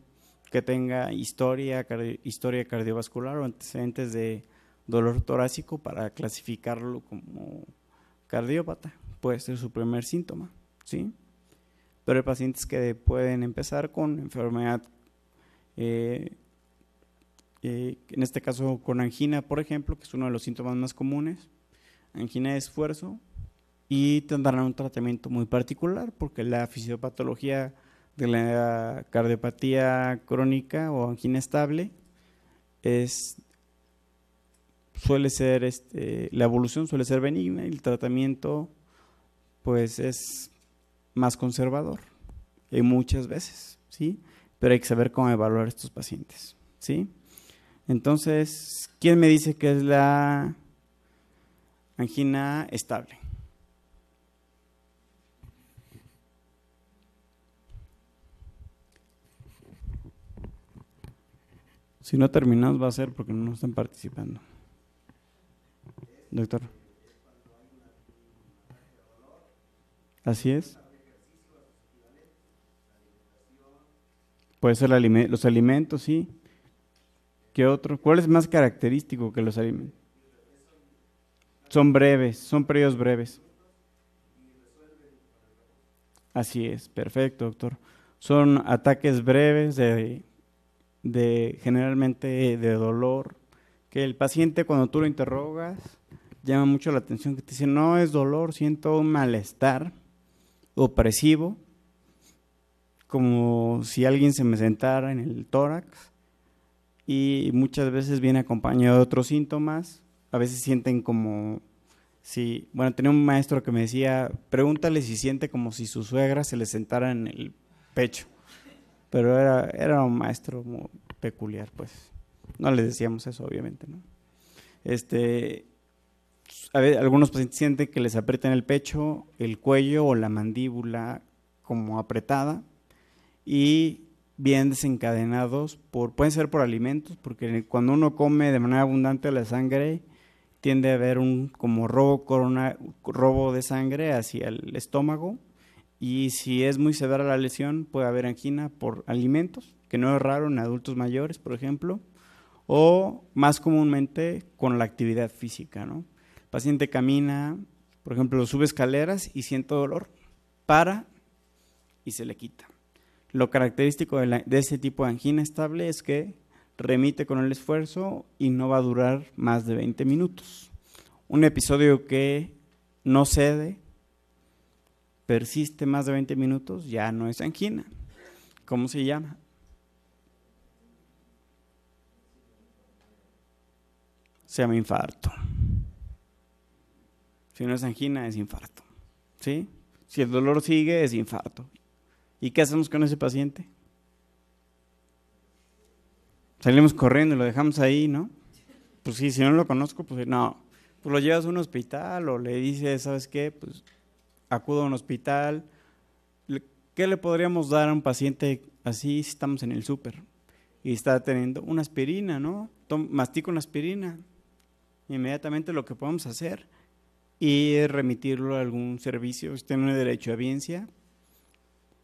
S1: que tenga historia cardiovascular o antecedentes de dolor torácico para clasificarlo como cardiópata. Puede ser su primer síntoma, ¿sí? Pero hay pacientes que pueden empezar con enfermedad, en este caso con angina, por ejemplo, que es uno de los síntomas más comunes, angina de esfuerzo, y tendrán un tratamiento muy particular porque la fisiopatología de la cardiopatía crónica o angina estable suele ser, la evolución suele ser benigna y el tratamiento pues es más conservador muchas veces, ¿sí? pero hay que saber cómo evaluar a estos pacientes, ¿sí? Entonces, ¿quién me dice que es la angina estable? Si no terminamos va a ser porque no están participando. Doctor. Así es. Puede ser los alimentos, sí. ¿Qué otro? ¿Cuál es más característico que los alimentos? Son breves, son periodos breves. Así es, perfecto, doctor. Son ataques breves de generalmente de dolor, que el paciente cuando tú lo interrogas llama mucho la atención, que te dice, no es dolor, siento un malestar opresivo, como si alguien se me sentara en el tórax, y muchas veces viene acompañado de otros síntomas. A veces sienten como si, bueno, tenía un maestro que me decía, pregúntale si siente como si su suegra se le sentara en el pecho, pero era un maestro muy peculiar, pues. No le decíamos eso, obviamente, ¿no? A ver, algunos pacientes sienten que les aprieta en el pecho, el cuello o la mandíbula como apretada, y bien desencadenados pueden ser por alimentos, porque cuando uno come de manera abundante la sangre, tiende a haber un como robo de sangre hacia el estómago, y si es muy severa la lesión puede haber angina por alimentos, que no es raro en adultos mayores, por ejemplo, o más comúnmente con la actividad física, ¿no? El paciente camina, por ejemplo, sube escaleras y siente dolor, para y se le quita. Lo característico de ese tipo de angina estable es que remite con el esfuerzo y no va a durar más de 20 minutos. Un episodio que no cede, persiste más de 20 minutos, ya no es angina. ¿Cómo se llama? Se llama infarto. Si no es angina, es infarto, ¿sí? Si el dolor sigue, es infarto. ¿Y qué hacemos con ese paciente? Salimos corriendo y lo dejamos ahí, ¿no? Pues sí, si no lo conozco, pues no. Pues lo llevas a un hospital o le dices, ¿sabes qué? Pues acudo a un hospital. ¿Qué le podríamos dar a un paciente así si estamos en el súper y está teniendo una aspirina, ¿no? Mastica una aspirina. Inmediatamente lo que podemos hacer y remitirlo a algún servicio. Si tiene derecho a audiencia,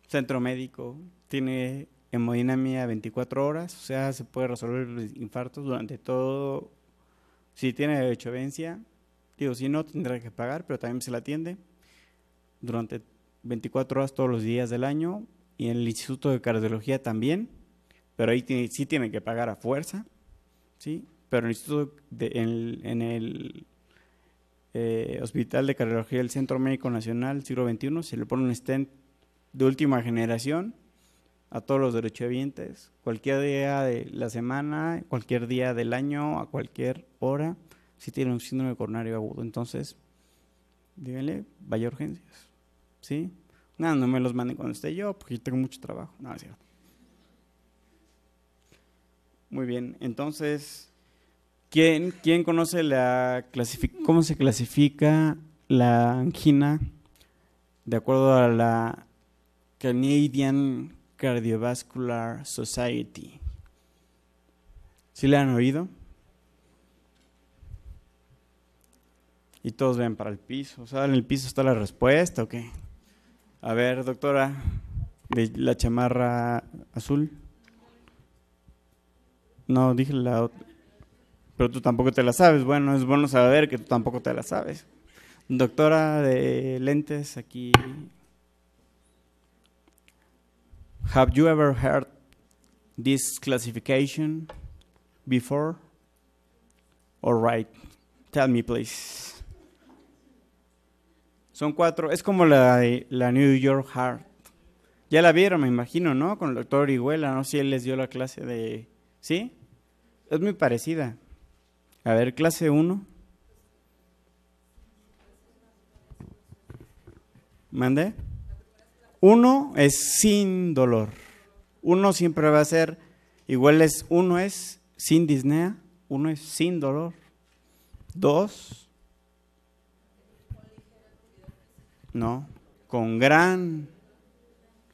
S1: centro médico, tiene hemodinamia 24 horas, o sea, se puede resolver los infartos durante todo. Si tiene derecho a audiencia, digo, si no, tendrá que pagar, pero también se la atiende durante 24 horas todos los días del año, y en el Instituto de Cardiología también, pero ahí sí tiene que pagar a fuerza, ¿sí? Pero en el Hospital de Cardiología del Centro Médico Nacional Siglo XXI se le pone un stent de última generación a todos los derechohabientes, cualquier día de la semana, cualquier día del año, a cualquier hora, si tiene un síndrome coronario agudo. Entonces, díganle, vaya a urgencias, ¿sí? No me los manden cuando esté yo, porque yo tengo mucho trabajo. No, es cierto. Muy bien, entonces, ¿quién conoce cómo se clasifica la angina de acuerdo a la Canadian Cardiovascular Society? ¿Sí le han oído? Y todos ven para el piso. O sea, ¿en el piso está la respuesta o qué? A ver, doctora, de la chamarra azul. No, dije la otra. Pero tú tampoco te la sabes. Bueno, es bueno saber que tú tampoco te la sabes. Doctora de lentes, aquí. Have you ever heard this classification before? All right. Tell me, please. Son 4. Es como la New York Heart. Ya la vieron, me imagino, ¿no? Con el doctor Orihuela, no sé si él les dio la clase de... ¿Sí? Es muy parecida. A ver, clase 1. ¿Mande? 1 es sin dolor. Uno siempre va a ser, uno es sin disnea, uno es sin dolor. 2, no, con gran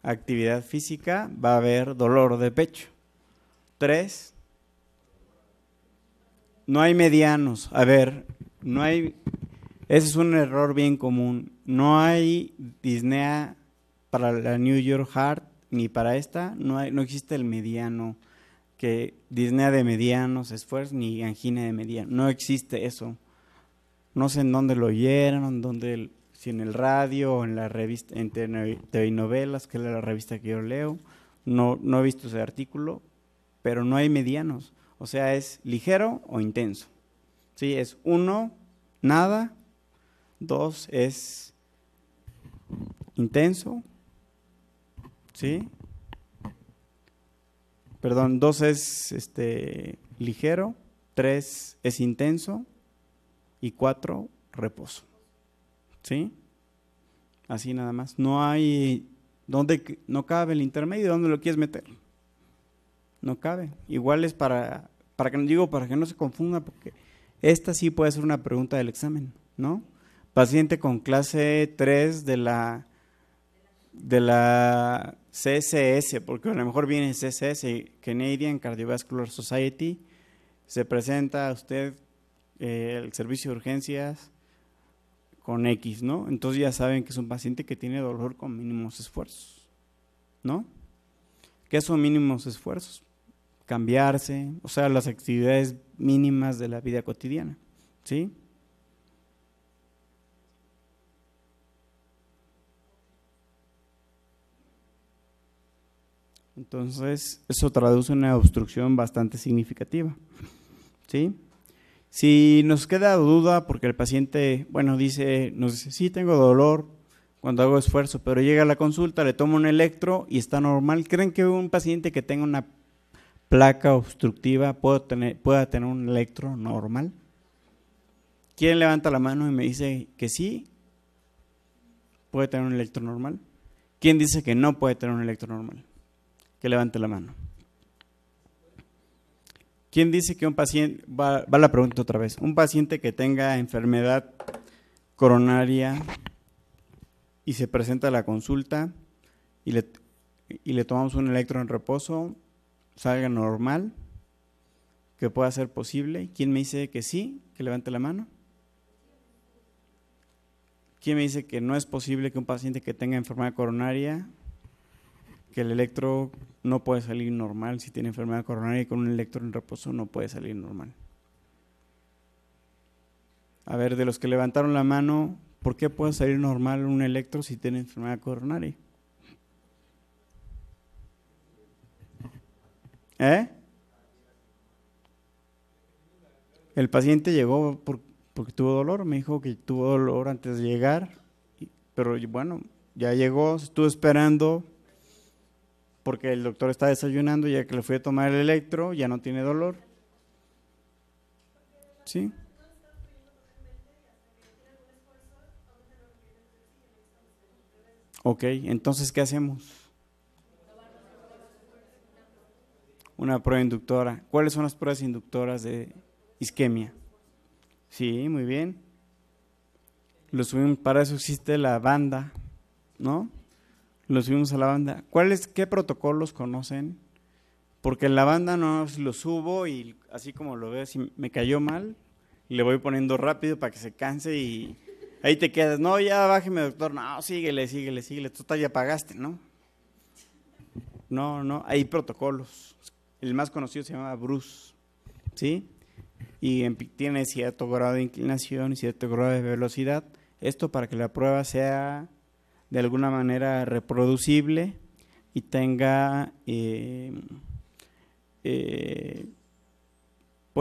S1: actividad física va a haber dolor de pecho. 3, no hay medianos. A ver, ese es un error bien común. No hay disnea para la New York Heart ni para esta, no existe el mediano, que disnea de medianos esfuerzos ni angina de mediano, no existe eso. No sé en dónde lo oyeron, si en el radio o en la revista, en TV Novelas, que es la revista que yo leo, no he visto ese artículo, pero no hay medianos, o sea, es ligero o intenso. Sí, es 1, nada, 2 es intenso, ¿sí? Perdón, 2 es ligero, 3 es intenso y 4 reposo. ¿Sí? Así nada más. No hay no cabe el intermedio, ¿dónde lo quieres meter? No cabe. Igual es para que no se confunda, porque esta sí puede ser una pregunta del examen, ¿no? Paciente con clase 3 de la CSS, porque a lo mejor viene CSS, Canadian Cardiovascular Society, se presenta a usted el servicio de urgencias con X, ¿no? Entonces ya saben que es un paciente que tiene dolor con mínimos esfuerzos, ¿no? ¿Qué son mínimos esfuerzos? Cambiarse, o sea, las actividades mínimas de la vida cotidiana, ¿sí? Entonces, eso traduce una obstrucción bastante significativa, ¿sí? Si nos queda duda, porque el paciente, nos dice, sí, tengo dolor cuando hago esfuerzo, pero llega a la consulta, le tomo un electro y está normal. ¿Creen que un paciente que tenga una placa obstructiva pueda tener un electro normal? ¿Quién levanta la mano y me dice que sí? ¿Puede tener un electro normal? ¿Quién dice que no puede tener un electro normal? Que levante la mano. ¿Quién dice que un paciente, va la pregunta otra vez, un paciente que tenga enfermedad coronaria y se presenta a la consulta y le tomamos un electro en reposo, salga normal, que pueda ser posible? ¿Quién me dice que sí? Que levante la mano. ¿Quién me dice que no es posible que un paciente que tenga enfermedad coronaria, que el electro no puede salir normal? Si tiene enfermedad coronaria y con un electro en reposo no puede salir normal. A ver, de los que levantaron la mano, ¿por qué puede salir normal un electro si tiene enfermedad coronaria? El paciente llegó porque tuvo dolor, me dijo que tuvo dolor antes de llegar, pero bueno, ya llegó, estuvo esperando porque el doctor está desayunando, ya que le fui a tomar el electro, ya no tiene dolor. ¿Sí? Ok, entonces, ¿qué hacemos? Una prueba inductora. ¿Cuáles son las pruebas inductoras de isquemia? Sí, muy bien. Para eso existe la banda, ¿no? Lo subimos a la banda. ¿Qué protocolos conocen? Porque en la banda no lo subo y así como lo veo, si me cayó mal, le voy poniendo rápido para que se canse y ahí te quedas. No, ya bájeme, doctor. No, síguele. Total, ya pagaste, ¿no? No, hay protocolos. El más conocido se llama Bruce, ¿sí? Y tiene cierto grado de inclinación y cierto grado de velocidad. Esto para que la prueba sea de alguna manera reproducible y tenga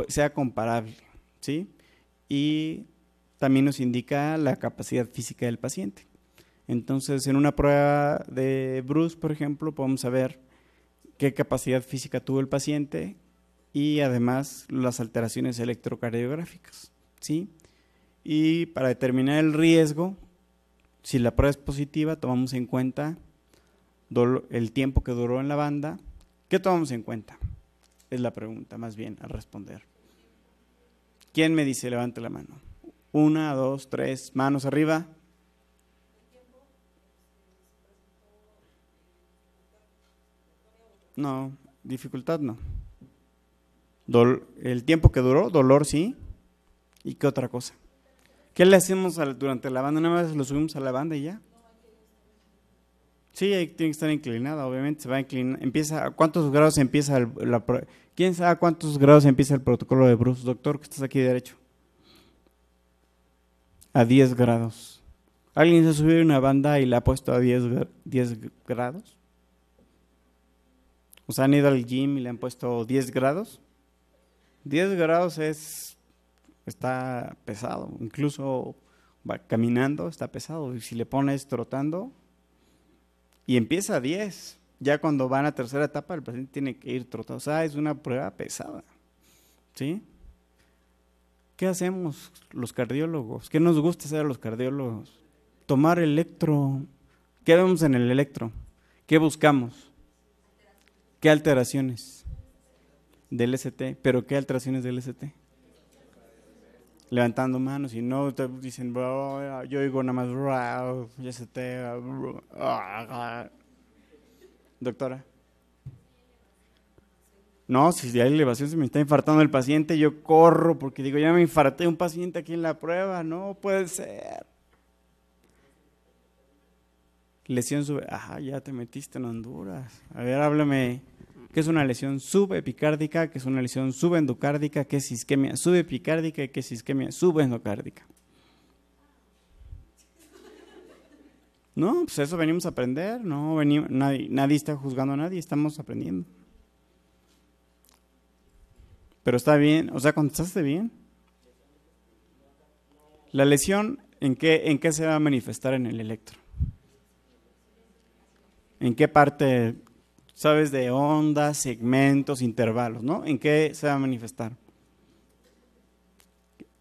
S1: sea comparable, ¿sí? Y también nos indica la capacidad física del paciente. Entonces, en una prueba de Bruce, por ejemplo, podemos saber qué capacidad física tuvo el paciente y además las alteraciones electrocardiográficas, ¿sí? Y para determinar el riesgo, si la prueba es positiva, tomamos en cuenta el tiempo que duró en la banda ¿Qué tomamos en cuenta? Es la pregunta más bien a responder. ¿Quién me dice? Levante la mano. 1, 2, 3, manos arriba. No, dificultad no. El tiempo que duró, dolor sí. ¿Y qué otra cosa? ¿Qué le hacemos durante la banda? ¿Nada más lo subimos a la banda y ya? Sí, ahí tiene que estar inclinada, obviamente. Se va a inclinar. ¿A cuántos grados empieza ¿Quién sabe a cuántos grados empieza el protocolo de Bruce? Doctor, que estás aquí derecho. A 10 grados. ¿Alguien se ha subido a una banda y la ha puesto a 10 grados? O sea, han ido al gym y le han puesto 10 grados. 10 grados está pesado. Incluso caminando está pesado. Y si le pones trotando y empieza a 10, ya cuando van a tercera etapa el paciente tiene que ir trotando. O sea, es una prueba pesada. ¿Sí? ¿Qué hacemos los cardiólogos? ¿Qué nos gusta hacer a los cardiólogos? Tomar electro. ¿Qué vemos en el electro? ¿Qué buscamos? ¿Qué alteraciones del ST? ¿Pero qué alteraciones del ST? Levantando manos y no te dicen, yo oigo nada más, ST. Doctora. No, si hay elevación se me está infartando el paciente, yo corro porque digo, ya me infarté un paciente aquí en la prueba, no puede ser. Lesión ya te metiste en Honduras. A ver, háblame, ¿qué es una lesión subepicárdica? ¿Qué es una lesión subendocárdica? ¿Qué es isquemia subepicárdica? ¿Y qué es isquemia subendocárdica? No, pues eso venimos a aprender, no nadie está juzgando a nadie, estamos aprendiendo. Pero está bien, o sea, contestaste bien. La lesión, ¿en qué se va a manifestar en el electro? ¿En qué parte, sabes, de ondas, segmentos, intervalos, ¿no? ¿En qué se va a manifestar?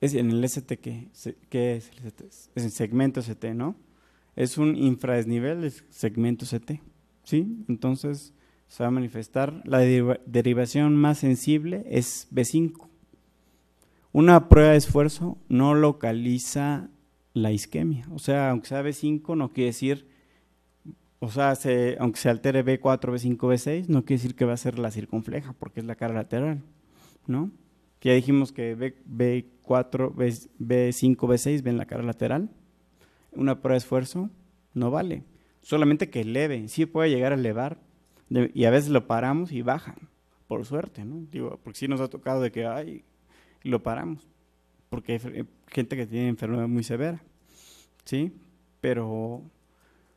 S1: Es en el ST, ¿qué es el ST? Es el segmento ST, ¿no? Es un infradesnivel del segmento ST, ¿sí? Entonces se va a manifestar, la derivación más sensible es B5. Una prueba de esfuerzo no localiza la isquemia, o sea, aunque sea B5 no quiere decir, o sea, aunque se altere B4, B5, B6, no quiere decir que va a ser la circunfleja, porque es la cara lateral, ¿no? Que ya dijimos que B4, B5, B6 ven la cara lateral. Una prueba de esfuerzo no vale, solamente que eleve, sí puede llegar a elevar, y a veces lo paramos y baja, por suerte, ¿no? Digo, porque sí nos ha tocado de que, y lo paramos, porque hay gente que tiene enfermedad muy severa, ¿sí? Pero,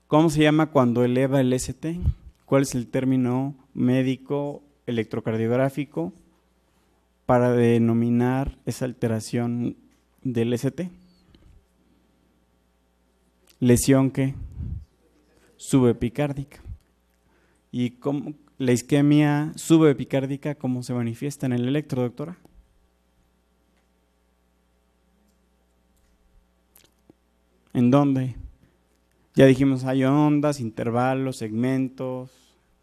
S1: ¿cómo se llama cuando eleva el ST? ¿Cuál es el término médico electrocardiográfico para denominar esa alteración del ST? ¿Lesión qué? Subepicárdica. ¿Y la isquemia subepicárdica cómo se manifiesta en el electro, doctora? ¿En dónde? Ya dijimos, hay ondas, intervalos, segmentos.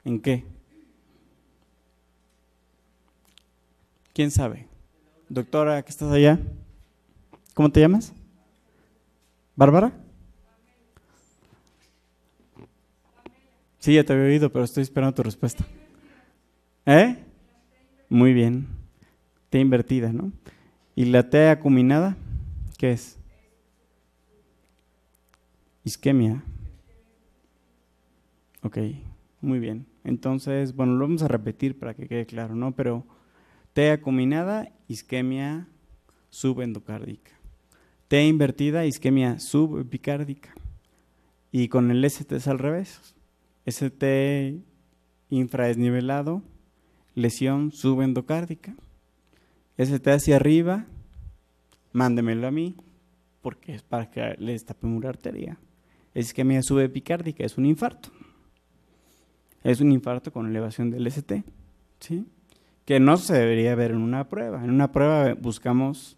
S1: ¿En qué? ¿Quién sabe? Doctora, ¿qué estás allá? ¿Cómo te llamas? ¿Bárbara? Sí, ya te había oído, pero estoy esperando tu respuesta. Muy bien. T invertida, ¿no? ¿Y la T acuminada? ¿Qué es? Isquemia. Ok, muy bien. Entonces, bueno, lo vamos a repetir para que quede claro, ¿no? Pero T acuminada, isquemia subendocárdica. T invertida, isquemia subepicárdica. Y con el ST es al revés. ST infradesnivelado, lesión subendocárdica. ST hacia arriba, mándemelo a mí, porque es para que le destapemos una arteria. Es isquemia subepicárdica, es un infarto. Es un infarto con elevación del ST, ¿sí? Que no se debería ver en una prueba. En una prueba buscamos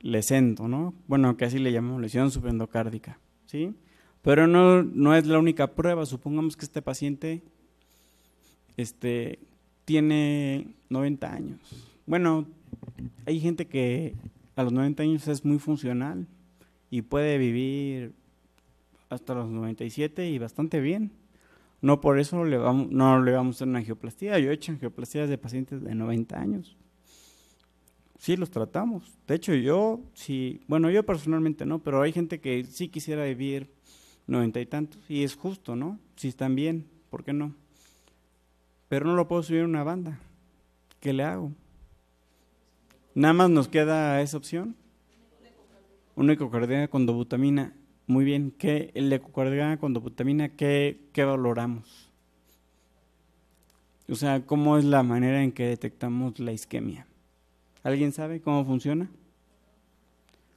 S1: lesento, ¿no? Bueno, que así le llamamos lesión subendocárdica, ¿sí? Pero no es la única prueba. Supongamos que este paciente tiene 90 años. Bueno, hay gente que a los 90 años es muy funcional y puede vivir hasta los 97 y bastante bien. No por eso no le vamos a hacer una angioplastía. Yo he hecho angioplastías de pacientes de 90 años. Sí, los tratamos. De hecho, yo personalmente no, pero hay gente que sí quisiera vivir 90 y tantos y es justo, ¿no? Si están bien, ¿por qué no? Pero no lo puedo subir a una banda. ¿Qué le hago? Nada más nos queda esa opción. Un ecocardiograma con dobutamina. Muy bien, ¿qué el ecocardiograma con dobutamina qué valoramos? O sea, ¿cómo es la manera en que detectamos la isquemia? ¿Alguien sabe cómo funciona?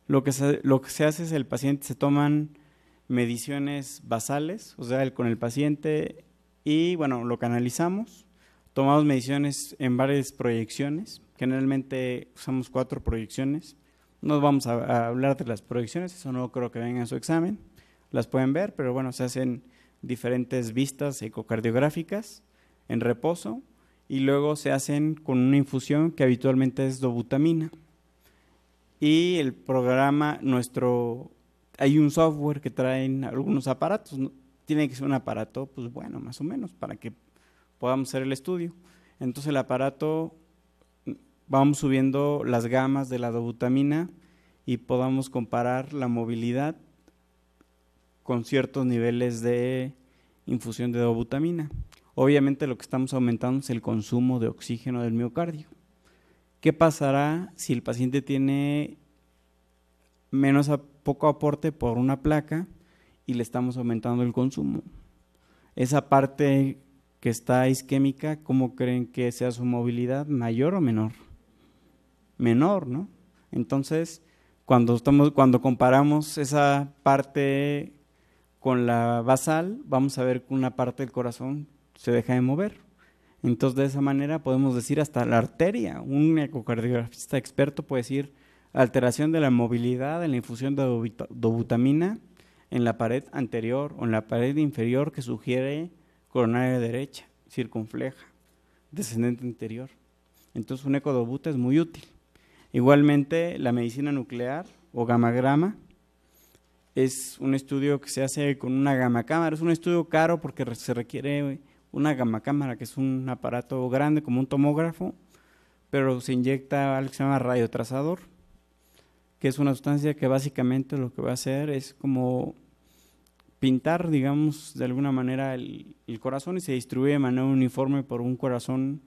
S1: Lo que se hace es el paciente se toman mediciones basales, o sea, con el paciente y bueno, lo canalizamos, tomamos mediciones en varias proyecciones, generalmente usamos 4 proyecciones. No vamos a hablar de las proyecciones, eso no creo que venga en su examen, las pueden ver, pero bueno, se hacen diferentes vistas ecocardiográficas en reposo y luego se hacen con una infusión que habitualmente es dobutamina. Y el programa, hay un software que traen algunos aparatos, ¿no? Tiene que ser un aparato, pues bueno, más o menos, para que podamos hacer el estudio. Entonces el aparato, vamos subiendo las gamas de la dobutamina y podamos comparar la movilidad con ciertos niveles de infusión de dobutamina. Obviamente lo que estamos aumentando es el consumo de oxígeno del miocardio. ¿Qué pasará si el paciente tiene poco aporte por una placa y le estamos aumentando el consumo? Esa parte que está isquémica, ¿cómo creen que sea su movilidad? ¿Mayor o menor? Menor, ¿no? Entonces, cuando comparamos esa parte con la basal, vamos a ver que una parte del corazón se deja de mover. Entonces, de esa manera podemos decir hasta la arteria. Un ecocardiografista experto puede decir alteración de la movilidad en la infusión de dobutamina en la pared anterior o en la pared inferior que sugiere coronaria derecha, circunfleja, descendente anterior. Entonces, un ecodobuta es muy útil. Igualmente, la medicina nuclear o gamagrama es un estudio que se hace con una gamacámara. Es un estudio caro porque se requiere una gamacámara, que es un aparato grande como un tomógrafo, pero se inyecta algo que se llama radiotrazador, que es una sustancia que básicamente lo que va a hacer es como pintar, digamos, de alguna manera el corazón y se distribuye de manera uniforme por un corazón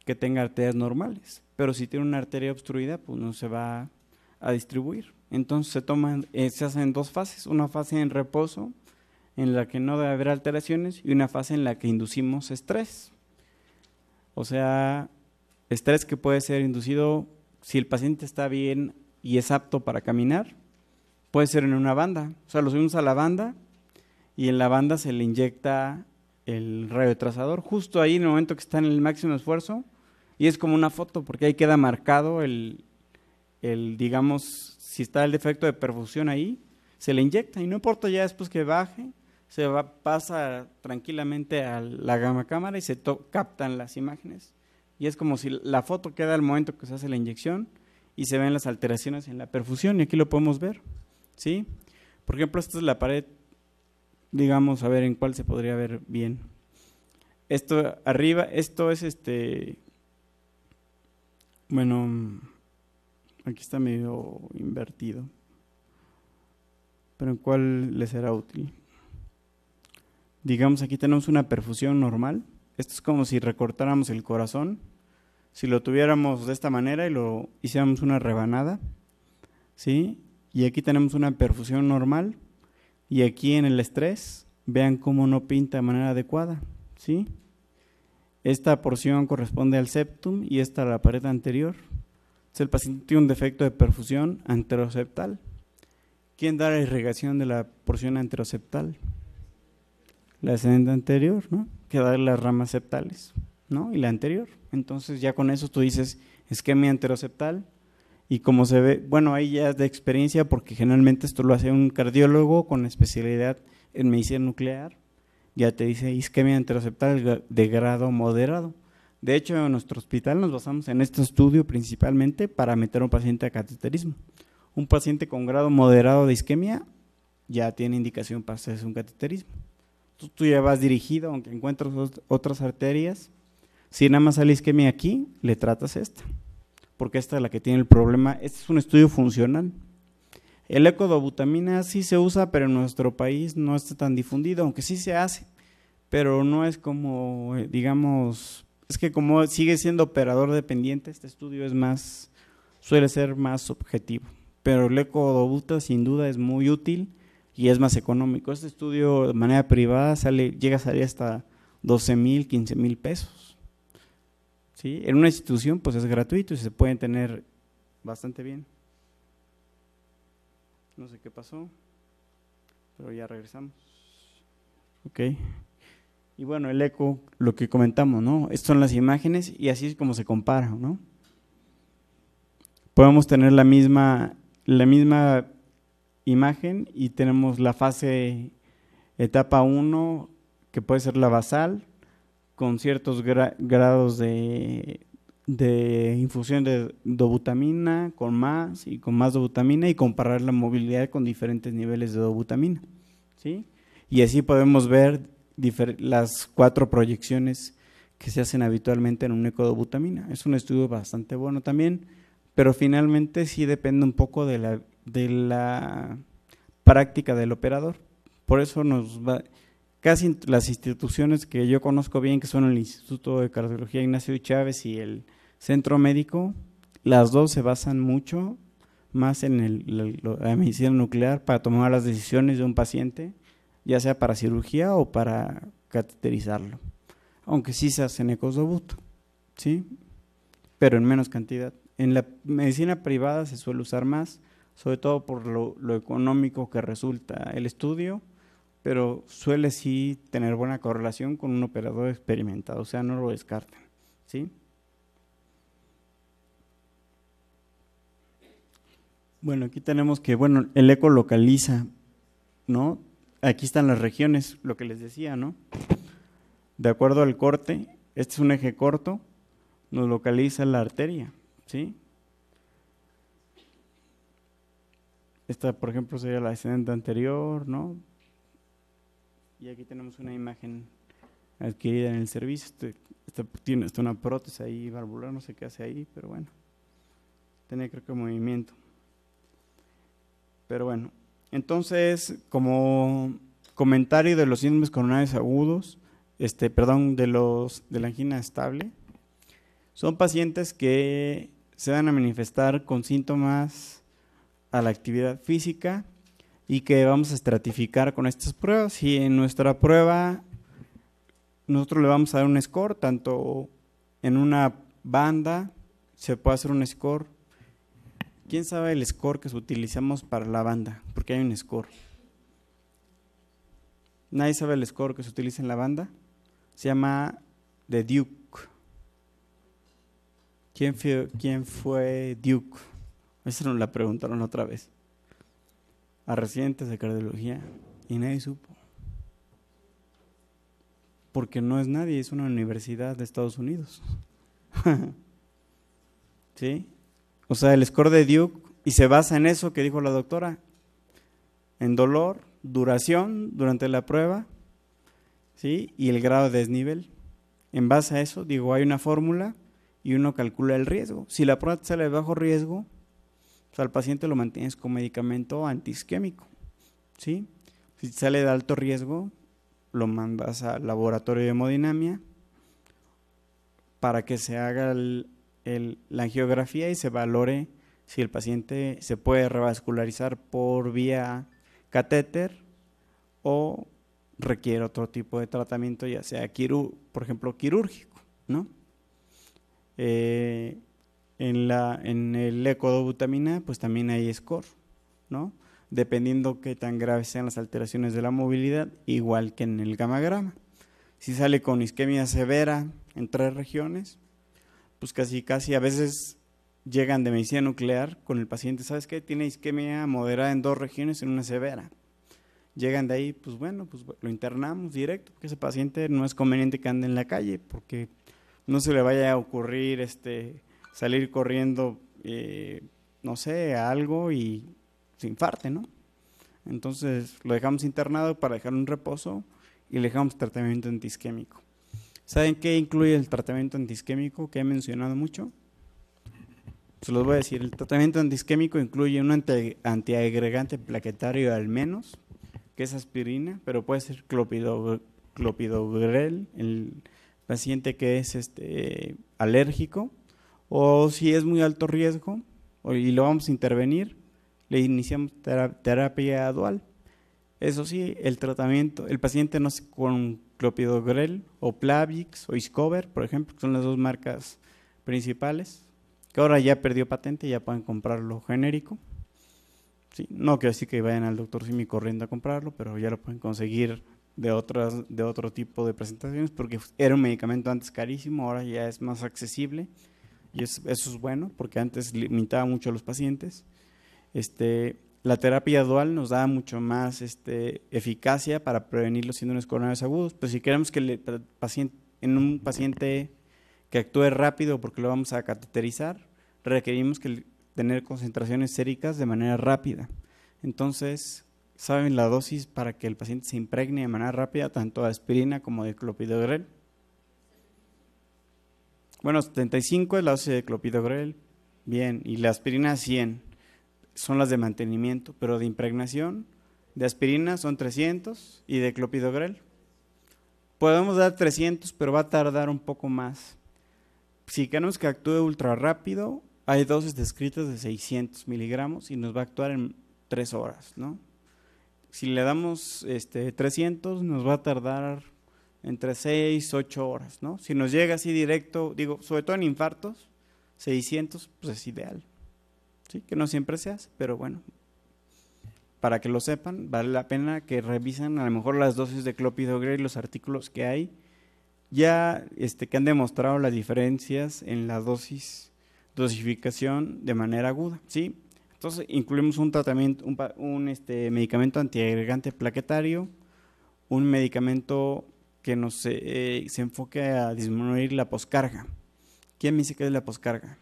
S1: que tenga arterias normales. Pero si tiene una arteria obstruida, pues no se va a distribuir. Entonces se hacen 2 fases, una fase en reposo, en la que no debe haber alteraciones, y una fase en la que inducimos estrés. O sea, estrés que puede ser inducido si el paciente está bien y es apto para caminar, puede ser en una banda. O sea, lo subimos a la banda y en la banda se le inyecta el radiotrazador justo ahí en el momento que está en el máximo esfuerzo y es como una foto porque ahí queda marcado digamos, si está el defecto de perfusión ahí, se le inyecta y no importa ya después que baje, pasa tranquilamente a la gamacámara y se captan las imágenes. Y es como si la foto queda al momento que se hace la inyección y se ven las alteraciones en la perfusión y aquí lo podemos ver, ¿sí? Por ejemplo, esta es la pared, digamos, a ver en cuál se podría ver bien. Esto arriba, esto es bueno, aquí está medio invertido, pero ¿en cuál le será útil? Digamos, aquí tenemos una perfusión normal. Esto es como si recortáramos el corazón. Si lo tuviéramos de esta manera y lo hiciéramos una rebanada, ¿sí? Y aquí tenemos una perfusión normal. Y aquí en el estrés, vean cómo no pinta de manera adecuada, ¿sí? Esta porción corresponde al septum y esta a la pared anterior. Entonces, el paciente tiene un defecto de perfusión anteroseptal. ¿Quién da la irrigación de la porción anteroseptal? La descendente anterior, ¿no? Que da las ramas septales, ¿no? Y la anterior. Entonces ya con eso tú dices isquemia anteroseptal y como se ve, bueno, ahí ya es de experiencia porque generalmente esto lo hace un cardiólogo con especialidad en medicina nuclear, ya te dice isquemia anteroseptal de grado moderado. De hecho, en nuestro hospital nos basamos en este estudio principalmente para meter a un paciente a cateterismo. Un paciente con grado moderado de isquemia ya tiene indicación para hacerse un cateterismo. Tú ya vas dirigido, aunque encuentres otras arterias. Si nada más sale isquemia aquí, le tratas esta, porque esta es la que tiene el problema. Este es un estudio funcional. El ecodobutamina sí se usa, pero en nuestro país no está tan difundido, aunque sí se hace, pero no es como, digamos, es que como sigue siendo operador dependiente, este estudio es más, suele ser más objetivo, pero el ecodobuta sin duda es muy útil y es más económico. Este estudio de manera privada llega a salir hasta 12,000, 15,000 pesos. ¿Sí? En una institución pues es gratuito y se pueden tener bastante bien. No sé qué pasó, pero ya regresamos. Ok. Y bueno, el eco, lo que comentamos, ¿no? Estas son las imágenes y así es como se compara, ¿no? Podemos tener la misma imagen y tenemos la fase etapa 1, que puede ser la basal, con ciertos grados de infusión de dobutamina, con más dobutamina, y comparar la movilidad con diferentes niveles de dobutamina, ¿sí? Y así podemos ver las 4 proyecciones que se hacen habitualmente en un ecodobutamina. Es un estudio bastante bueno también, pero finalmente sí depende un poco de la práctica del operador. Por eso casi las instituciones que yo conozco bien, que son el Instituto de Cardiología Ignacio Chávez y el Centro Médico, las dos se basan mucho más en la medicina nuclear para tomar las decisiones de un paciente, ya sea para cirugía o para cateterizarlo, aunque sí se hacen ecodobuto, ¿sí? Pero en menos cantidad. En la medicina privada se suele usar más, sobre todo por lo económico que resulta el estudio, pero suele sí tener buena correlación con un operador experimentado, o sea, no lo descartan, ¿sí? Bueno, aquí tenemos que, bueno, el eco localiza, ¿no? Aquí están las regiones, lo que les decía, ¿no? De acuerdo al corte, este es un eje corto, nos localiza la arteria, ¿sí? Esta, por ejemplo, sería la descendente anterior, ¿no? Y aquí tenemos una imagen adquirida en el servicio. Tiene una prótesis ahí valvular, no sé qué hace ahí, pero bueno, tiene creo que movimiento. Pero bueno, entonces, como comentario de los síndromes coronarios agudos, de la angina estable, son pacientes que se van a manifestar con síntomas a la actividad física y que vamos a estratificar con estas pruebas. Y en nuestra prueba nosotros le vamos a dar un score, tanto en una banda se puede hacer un score. ¿Quién sabe el score que utilizamos para la banda? Porque hay un score. ¿Nadie sabe el score que se utiliza en la banda? Se llama The Duke. ¿Quién fue Duke? Esa nos la preguntaron otra vez a residentes de cardiología y nadie supo. Porque no es nadie, es una universidad de Estados Unidos. ¿Sí? O sea, el score de Duke, y se basa en eso que dijo la doctora, en dolor, duración durante la prueba, ¿sí? Y el grado de desnivel. En base a eso, hay una fórmula y uno calcula el riesgo. Si la prueba sale de bajo riesgo, pues al paciente lo mantienes con medicamento antiisquémico, ¿sí? Si sale de alto riesgo, lo mandas al laboratorio de hemodinamia para que se haga la angiografía y se valore si el paciente se puede revascularizar por vía catéter o requiere otro tipo de tratamiento, ya sea por ejemplo quirúrgico, ¿no? En el ecodobutamina pues también hay score, ¿no? Dependiendo qué tan graves sean las alteraciones de la movilidad, igual que en el gamagrama. Si sale con isquemia severa en 3 regiones, pues casi a veces llegan de medicina nuclear con el paciente, ¿sabes qué? Tiene isquemia moderada en 2 regiones, en una severa. Llegan de ahí, pues bueno, pues lo internamos directo, porque ese paciente no es conveniente que ande en la calle, porque no se le vaya a ocurrir salir corriendo, no sé, a algo y se infarte, ¿no? Entonces lo dejamos internado para dejar un reposo y le dejamos tratamiento antiisquémico. ¿Saben qué incluye el tratamiento antiisquémico que he mencionado mucho? Se los voy a decir. El tratamiento antiisquémico incluye un antiagregante plaquetario al menos, que es aspirina, pero puede ser clopidogrel, el paciente que es alérgico, o si es muy alto riesgo y lo vamos a intervenir, le iniciamos terapia dual. Eso sí, el tratamiento, el paciente no se con clopidogrel o Plavix o Iscover, por ejemplo, que son las dos marcas principales, que ahora ya perdió patente, ya pueden comprarlo genérico. Sí, no quiero decir que vayan al doctor Simi corriendo a comprarlo, pero ya lo pueden conseguir de otro tipo de presentaciones, porque era un medicamento antes carísimo, ahora ya es más accesible, y eso es bueno, porque antes limitaba mucho a los pacientes. La terapia dual nos da mucho más eficacia para prevenir los síndromes coronarios agudos, pero si queremos que en un paciente que actúe rápido porque lo vamos a cateterizar, requerimos tener concentraciones séricas de manera rápida. Entonces, ¿saben la dosis para que el paciente se impregne de manera rápida, tanto de aspirina como de clopidogrel? Bueno, 75 es la dosis de clopidogrel, bien, y la aspirina 100 son las de mantenimiento, pero de impregnación de aspirina son 300 y de clopidogrel podemos dar 300, pero va a tardar un poco más. Si queremos que actúe ultra rápido, hay dosis descritas de 600 miligramos y nos va a actuar en 3 horas, ¿no? Si le damos 300, nos va a tardar entre 6, 8 horas, ¿no? Si nos llega así directo, digo, sobre todo en infartos, 600, pues es ideal. ¿Sí? Que no siempre se hace, pero bueno, para que lo sepan, vale la pena que revisen a lo mejor las dosis de clopidogrel y los artículos que hay, ya que han demostrado las diferencias en la dosificación de manera aguda, ¿sí? Entonces incluimos un tratamiento, un medicamento antiagregante plaquetario, un medicamento que se enfoque a disminuir la poscarga. ¿Quién me dice qué es la poscarga?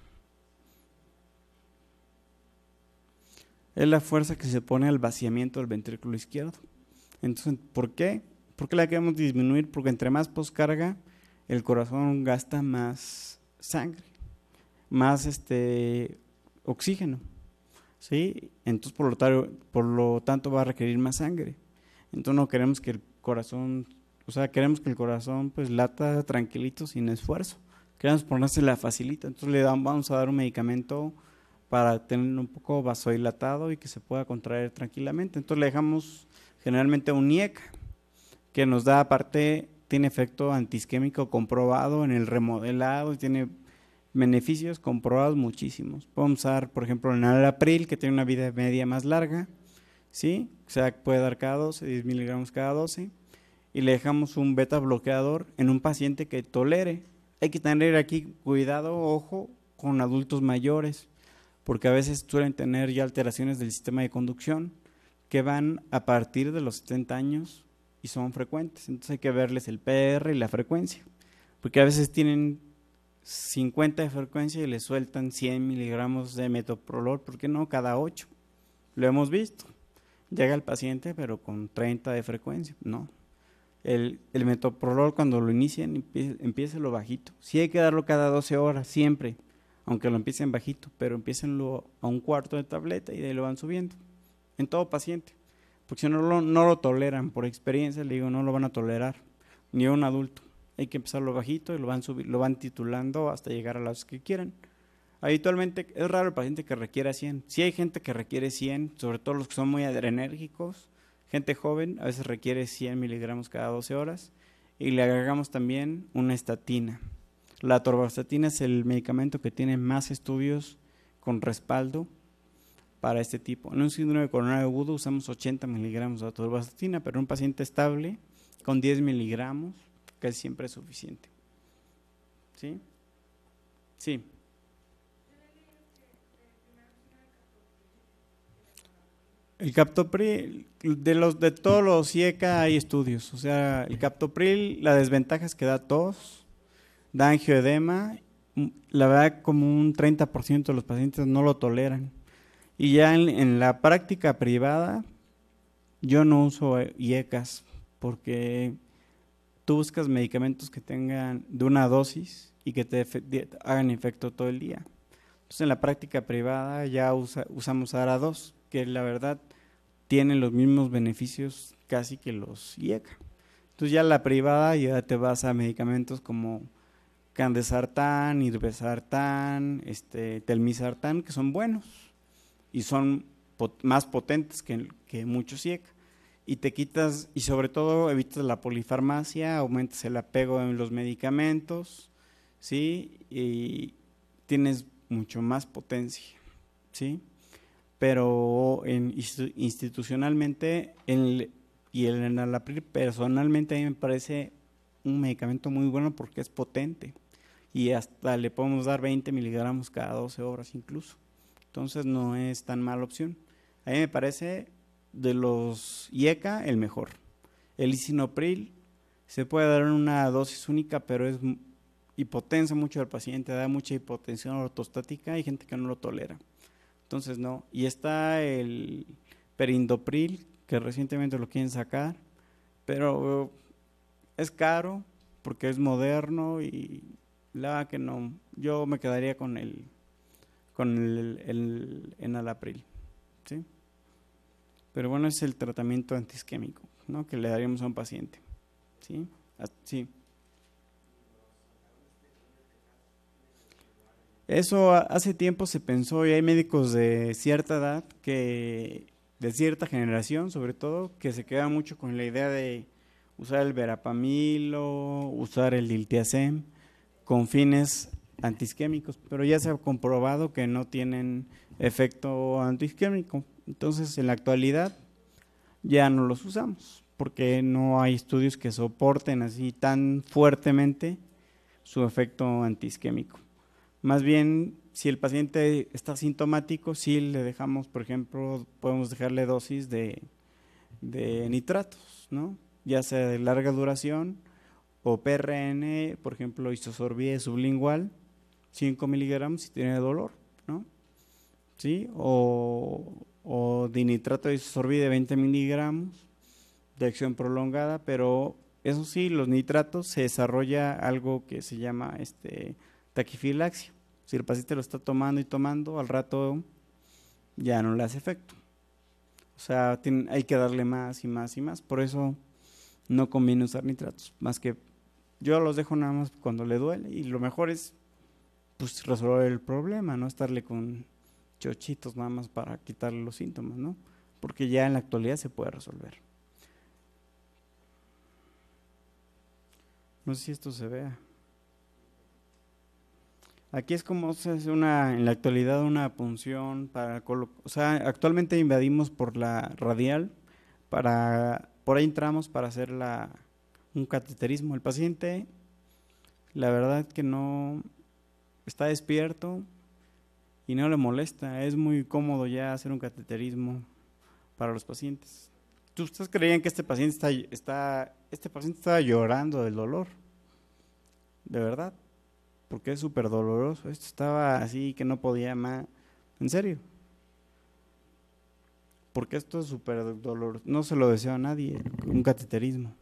S1: Es la fuerza que se pone al vaciamiento del ventrículo izquierdo. Entonces, ¿por qué? ¿Por qué la queremos disminuir? Porque entre más poscarga, el corazón gasta más sangre, más oxígeno, ¿sí? Entonces, por lo tanto, va a requerir más sangre. Entonces, no queremos que el corazón, queremos que el corazón pues lata tranquilito, sin esfuerzo. Queremos ponérsela facilita. Entonces, vamos a dar un medicamento para tener un poco vasodilatado y que se pueda contraer tranquilamente. Entonces le dejamos generalmente un IEC que nos da, aparte, tiene efecto antiisquémico comprobado en el remodelado y tiene beneficios comprobados muchísimos. Podemos usar, por ejemplo, el enalapril, que tiene una vida media más larga, ¿sí? O sea, puede dar cada 12, 10 miligramos cada 12, y le dejamos un beta bloqueador en un paciente que tolere. Hay que tener aquí cuidado, ojo, con adultos mayores, porque a veces suelen tener ya alteraciones del sistema de conducción que van a partir de los 70 años y son frecuentes. Entonces hay que verles el PR y la frecuencia, porque a veces tienen 50 de frecuencia y les sueltan 100 miligramos de metoprolol, ¿por qué no? Cada 8. Lo hemos visto. Llega el paciente pero con 30 de frecuencia, no. El metoprolol, cuando lo inician, empieza lo bajito. Sí hay que darlo cada 12 horas, siempre, aunque lo empiecen bajito, pero empiecenlo a un cuarto de tableta y de ahí lo van subiendo, en todo paciente, porque si no lo toleran, por experiencia le digo, no lo van a tolerar, ni un adulto. Hay que empezarlo bajito y lo van titulando hasta llegar a las que quieran. Habitualmente es raro el paciente que requiera 100, sí hay gente que requiere 100, sobre todo los que son muy adrenérgicos, gente joven, a veces requiere 100 miligramos cada 12 horas, y le agregamos también una estatina. La atorvastatina es el medicamento que tiene más estudios con respaldo para este tipo. En un síndrome coronario agudo usamos 80 miligramos de atorvastatina, pero en un paciente estable con 10 miligramos casi siempre es suficiente. ¿Sí? Sí. El captopril, de todos los IECA hay estudios, o sea, el captopril, la desventaja es que da tos, da angioedema. La verdad, como un 30% de los pacientes no lo toleran. Y ya en la práctica privada, yo no uso IECAS porque tú buscas medicamentos que tengan de una dosis y que hagan efecto todo el día. Entonces, en la práctica privada ya usamos ARA2, que la verdad tienen los mismos beneficios casi que los IECA. Entonces, ya la privada ya te vas a medicamentos como Candesartán, Irbesartán, Telmisartán, que son buenos y son más potentes que muchos IECA. Y te quitas, y sobre todo evitas la polifarmacia, aumentas el apego en los medicamentos, ¿sí? Y tienes mucho más potencia, ¿sí? Pero institucionalmente, y el enalapril personalmente a mí me parece un medicamento muy bueno porque es potente y hasta le podemos dar 20 miligramos cada 12 horas incluso. Entonces no es tan mala opción. A mí me parece de los IECA el mejor. El lisinopril se puede dar en una dosis única, pero es hipotensa mucho al paciente, da mucha hipotensión ortostática, hay gente que no lo tolera. Entonces no. Y está el perindopril, que recientemente lo quieren sacar, pero es caro porque es moderno y la verdad que no. Yo me quedaría con el enalapril, ¿sí? Pero bueno, es el tratamiento antiisquémico, ¿no? Que le daríamos a un paciente, ¿sí? Sí. Eso hace tiempo se pensó y hay médicos de cierta edad, de cierta generación sobre todo, que se quedan mucho con la idea de usar el verapamilo, usar el diltiazem con fines antiisquémicos, pero ya se ha comprobado que no tienen efecto antiisquémico. Entonces, en la actualidad ya no los usamos porque no hay estudios que soporten así tan fuertemente su efecto antiisquémico. Más bien, si el paciente está sintomático, sí le dejamos, por ejemplo, podemos dejarle dosis de nitratos, ¿no? Ya sea de larga duración o PRN, por ejemplo, isosorbide sublingual, 5 miligramos si tiene dolor, ¿no? ¿Sí? O dinitrato de isosorbide 20 miligramos de acción prolongada, pero eso sí, los nitratos se desarrolla algo que se llama taquifilaxia. Si el paciente lo está tomando y tomando, al rato ya no le hace efecto. O sea, hay que darle más y más y más. Por eso no conviene usar nitratos. Más que yo los dejo nada más cuando le duele y lo mejor es pues resolver el problema, no estarle con chochitos nada más para quitarle los síntomas, ¿no? Porque ya en la actualidad se puede resolver. No sé si esto se vea. Aquí es como se hace en la actualidad una punción para o sea, actualmente invadimos por la radial, por ahí entramos para hacer un cateterismo. El paciente, la verdad que no está despierto y no le molesta, es muy cómodo ya hacer un cateterismo para los pacientes. ¿Ustedes creían que este paciente estaba llorando del dolor? ¿De verdad? Porque es súper doloroso. Esto estaba así que no podía más. ¿En serio? Porque esto es súper doloroso. No se lo deseo a nadie, un cateterismo.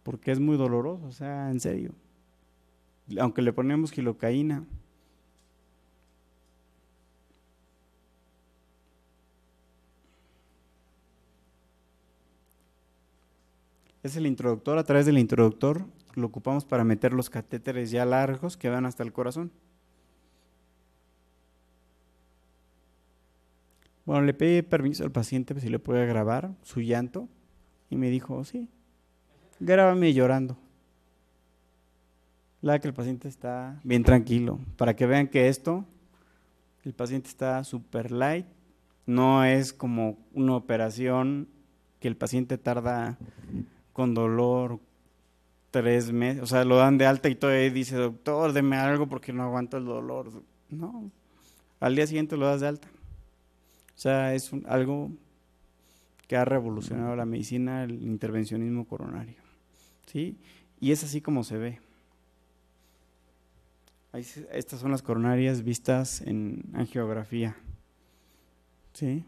S1: Porque es muy doloroso, o sea, en serio. Aunque le ponemos xilocaína. Es el introductor, a través del introductor lo ocupamos para meter los catéteres ya largos que van hasta el corazón. Bueno, le pedí permiso al paciente si le podía grabar su llanto y me dijo, sí, grábame llorando. La que el paciente está bien tranquilo, para que vean que el paciente está super light, no es como una operación que el paciente tarda con dolor 3 meses, o sea, lo dan de alta y todavía dice, doctor, deme algo porque no aguanto el dolor. No, al día siguiente lo das de alta. O sea, es algo que ha revolucionado la medicina, el intervencionismo coronario, ¿sí? Y es así como se ve. Estas son las coronarias vistas en angiografía. ¿Sí?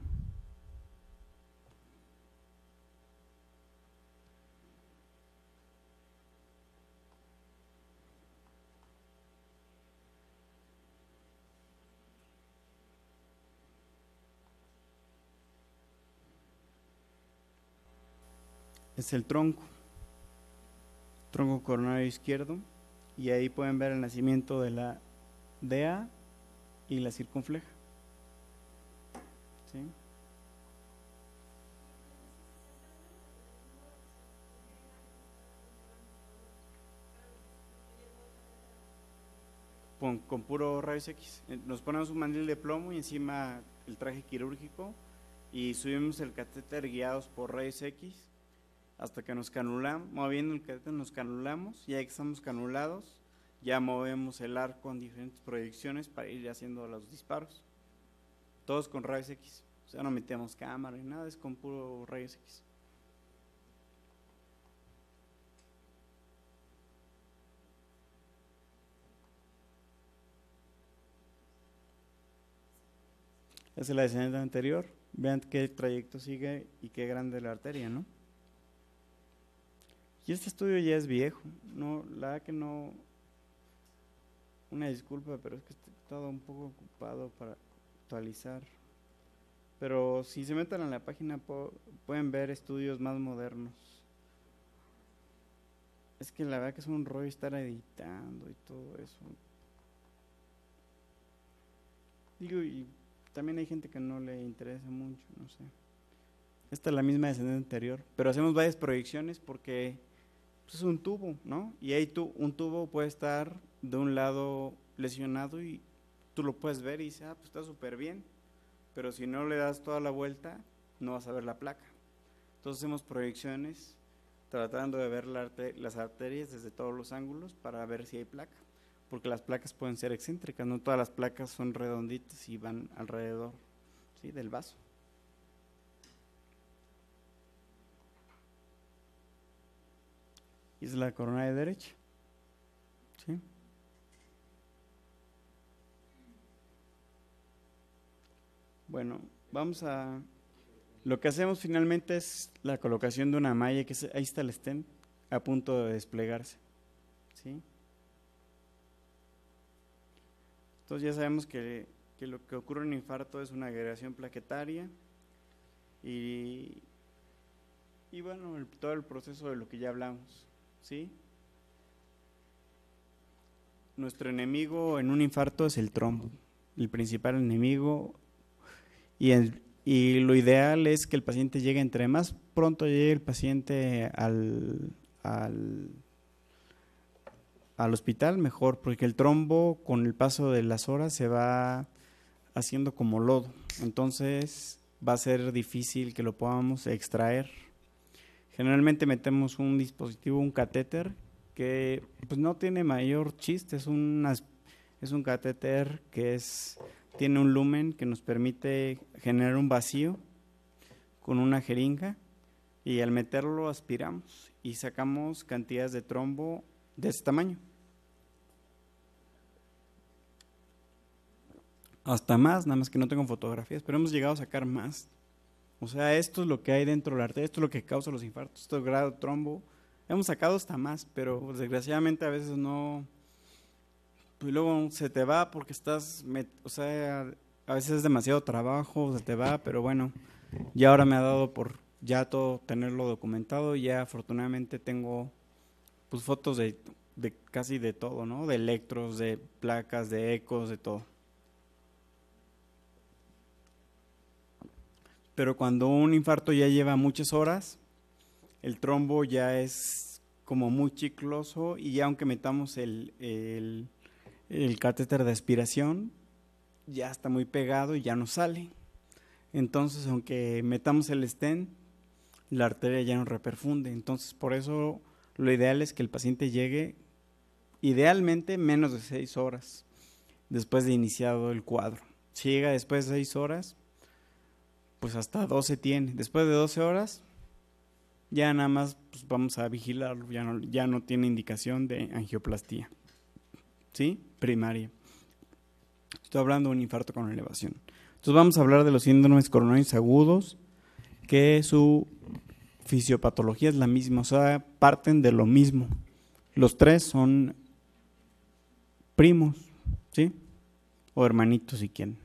S1: Es el tronco coronario izquierdo, y ahí pueden ver el nacimiento de la DEA y la circunfleja. ¿Sí? Con puro rayos X. Nos ponemos un mandil de plomo y encima el traje quirúrgico y subimos el catéter guiados por rayos X hasta que nos canulamos. Moviendo el catéter nos canulamos, ya que estamos canulados, ya movemos el arco en diferentes proyecciones para ir haciendo los disparos. Todos con rayos X. O sea, no metemos cámara ni nada, es con puro rayos X. Esa es la escena anterior. Vean qué trayecto sigue y qué grande es la arteria, ¿no? Y este estudio ya es viejo, no, la verdad que no, una disculpa, pero es que estoy todo un poco ocupado para actualizar. Pero si se meten en la página pueden ver estudios más modernos. Es que la verdad que es un rollo estar editando y todo eso. Digo, y también hay gente que no le interesa mucho, no sé. Esta es la misma escena anterior, pero hacemos varias proyecciones porque pues, es un tubo, ¿no? Y ahí un tubo puede estar de un lado lesionado y tú lo puedes ver y dices, ah, pues está súper bien. Pero si no le das toda la vuelta, no vas a ver la placa. Entonces hacemos proyecciones tratando de ver las arterias desde todos los ángulos para ver si hay placa. Porque las placas pueden ser excéntricas, no todas las placas son redonditas y van alrededor, ¿sí?, del vaso. Y es la coronaria derecha. ¿Sí? Bueno, lo que hacemos finalmente es la colocación de una malla, ahí está el stent a punto de desplegarse. ¿Sí? Entonces ya sabemos que lo que ocurre en un infarto es una agregación plaquetaria y bueno, todo el proceso de lo que ya hablamos, ¿sí? Nuestro enemigo en un infarto es el trombo, el principal enemigo, y lo ideal es que el paciente llegue, entre más pronto llegue el paciente al hospital, mejor, porque el trombo con el paso de las horas se va haciendo como lodo, entonces va a ser difícil que lo podamos extraer. Generalmente metemos un dispositivo, un catéter, que pues no tiene mayor chiste, es un catéter que tiene un lumen que nos permite generar un vacío con una jeringa, y al meterlo aspiramos y sacamos cantidades de trombo de este tamaño. Hasta más, nada más que no tengo fotografías, pero hemos llegado a sacar más. O sea, esto es lo que hay dentro de la arteria, esto es lo que causa los infartos, esto es grado de trombo. Hemos sacado hasta más, pero pues, desgraciadamente a veces no. Pues luego se te va porque o sea, a veces es demasiado trabajo, se te va, pero bueno, ya ahora me ha dado por ya todo tenerlo documentado. Ya afortunadamente tengo pues fotos de casi de todo, ¿no? De electros, de placas, de ecos, de todo. Pero cuando un infarto ya lleva muchas horas, el trombo ya es como muy chicloso, y ya aunque metamos el catéter de aspiración, ya está muy pegado y ya no sale. Entonces, aunque metamos el stent, la arteria ya no reperfunde. Entonces, por eso lo ideal es que el paciente llegue, idealmente, menos de 6 horas después de iniciado el cuadro. Si llega después de 6 horas, pues hasta 12 tiene. Después de 12 horas, ya nada más pues vamos a vigilarlo, ya no tiene indicación de angioplastía. ¿sí? Primaria. Estoy hablando de un infarto con elevación. Entonces vamos a hablar de los síndromes coronarios agudos, que su fisiopatología es la misma, o sea, parten de lo mismo. Los tres son primos, ¿sí? O hermanitos, si quieren.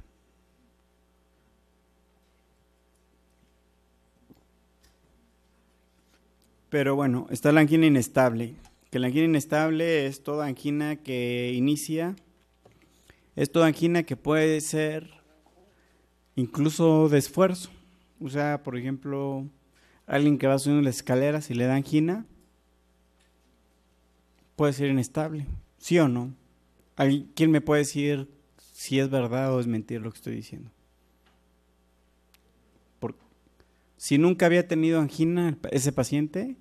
S1: Pero bueno, está la angina inestable. Que la angina inestable es toda angina que inicia, es toda angina que puede ser incluso de esfuerzo. O sea, por ejemplo, alguien que va subiendo las escaleras y le da angina, puede ser inestable, ¿sí o no? ¿Quién me puede decir si es verdad o es mentira lo que estoy diciendo? Si nunca había tenido angina ese paciente,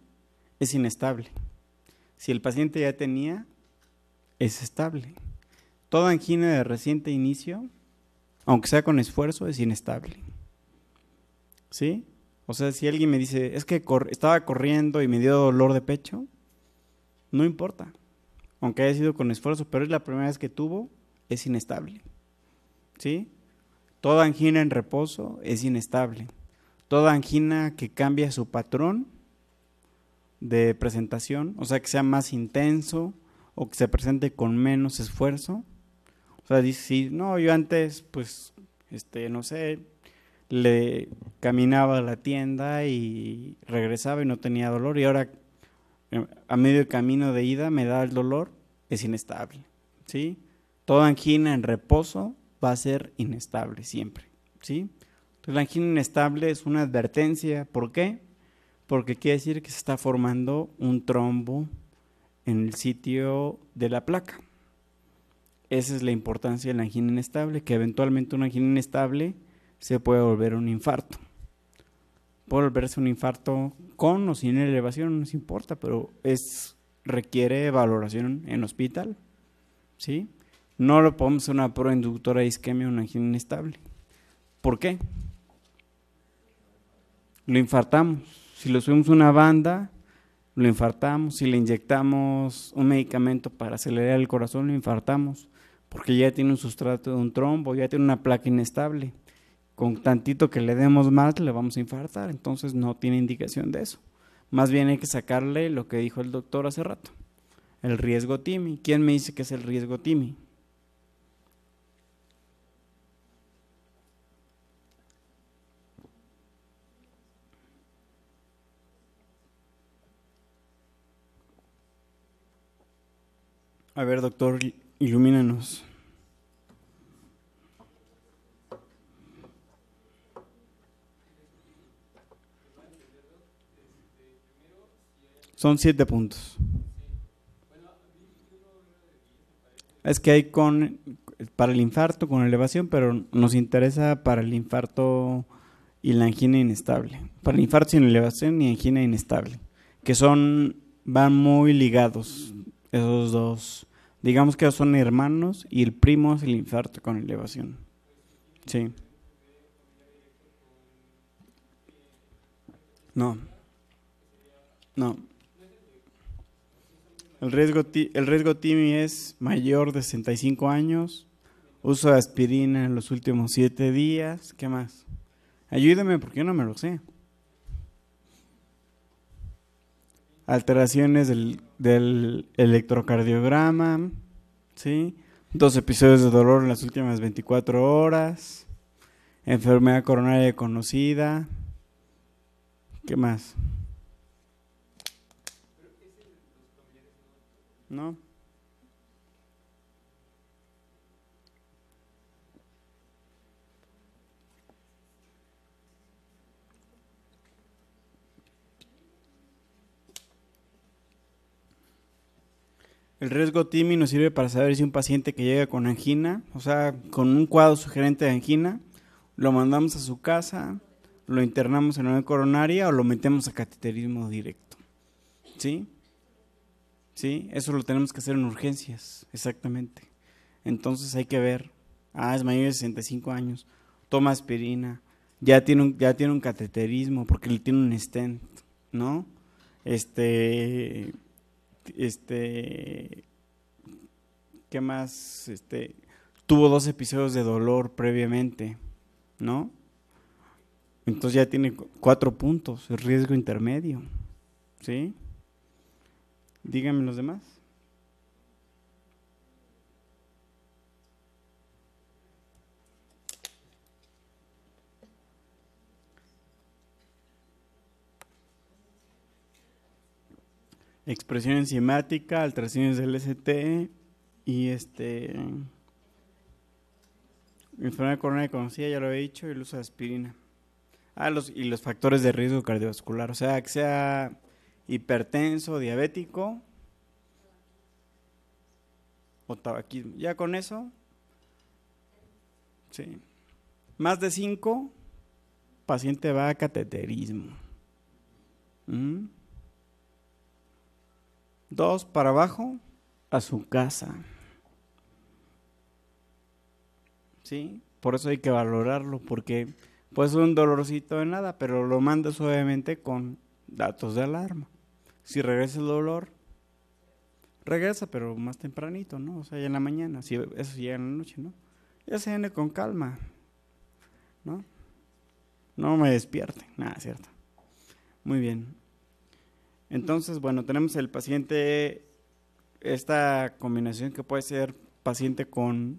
S1: es inestable. Si el paciente ya tenía, es estable. Toda angina de reciente inicio, aunque sea con esfuerzo, es inestable. ¿Sí? O sea, si alguien me dice, es que estaba corriendo y me dio dolor de pecho, no importa. Aunque haya sido con esfuerzo, pero es la primera vez que tuvo, es inestable. ¿Sí? Toda angina en reposo es inestable. Toda angina que cambia su patrón de presentación, o sea, que sea más intenso o que se presente con menos esfuerzo. O sea, dice, sí, no, yo antes, pues, no sé, le caminaba a la tienda y regresaba y no tenía dolor, y ahora a medio camino de ida me da el dolor, es inestable, ¿sí? Toda angina en reposo va a ser inestable siempre, ¿sí? Entonces la angina inestable es una advertencia. ¿Por qué? Porque quiere decir que se está formando un trombo en el sitio de la placa. Esa es la importancia de la angina inestable, que eventualmente una angina inestable se puede volver un infarto. Puede volverse un infarto con o sin elevación, no nos importa, pero requiere valoración en hospital, ¿sí? No lo podemos hacer una prueba inductora de isquemia o una angina inestable. ¿Por qué? Lo infartamos. Si le subimos una banda, lo infartamos. Si le inyectamos un medicamento para acelerar el corazón, lo infartamos, porque ya tiene un sustrato de un trombo, ya tiene una placa inestable. Con tantito que le demos más, le vamos a infartar. Entonces no tiene indicación de eso. Más bien hay que sacarle lo que dijo el doctor hace rato, el riesgo TIMI. ¿Quién me dice que es el riesgo TIMI? A ver, doctor, ilumínanos. Son 7 puntos. Es que hay para el infarto con elevación, pero nos interesa para el infarto y la angina inestable. Para el infarto sin elevación y angina inestable, que van muy ligados esos dos. Digamos que son hermanos y el primo es el infarto con elevación. Sí. No. No. El riesgo TIMI es mayor de 65 años, uso de aspirina en los últimos 7 días. ¿Qué más? Ayúdame porque yo no me lo sé. Alteraciones del electrocardiograma, ¿sí? 2 episodios de dolor en las últimas 24 horas, enfermedad coronaria conocida. ¿Qué más? ¿No? El riesgo TIMI nos sirve para saber si un paciente que llega con angina, o sea, con un cuadro sugerente de angina, lo mandamos a su casa, lo internamos en una coronaria o lo metemos a cateterismo directo. ¿Sí? ¿Sí? Eso lo tenemos que hacer en urgencias, exactamente. Entonces hay que ver, es mayor de 65 años, toma aspirina, ya tiene un cateterismo porque le tiene un stent, ¿no? ¿Qué más? Tuvo 2 episodios de dolor previamente, ¿no? Entonces ya tiene 4 puntos, el riesgo intermedio, ¿sí? Díganme los demás. Expresión enzimática, alteraciones del ST y enfermedad coronaria conocida, ya lo había dicho, y el uso de aspirina. Y los factores de riesgo cardiovascular, o sea, que sea hipertenso, diabético o tabaquismo. Ya con eso, sí. Más de 5, paciente va a cateterismo. 2 para abajo, a su casa. ¿Sí? Por eso hay que valorarlo, porque puede ser un dolorcito de nada, pero lo mandas obviamente con datos de alarma. Si regresa el dolor, regresa, pero más tempranito, ¿no? O sea, ya en la mañana, si eso llega en la noche, ¿no? Ya se viene con calma, ¿no? No me despierte, nada, cierto. Muy bien. Entonces, bueno, tenemos el paciente, esta combinación que puede ser paciente con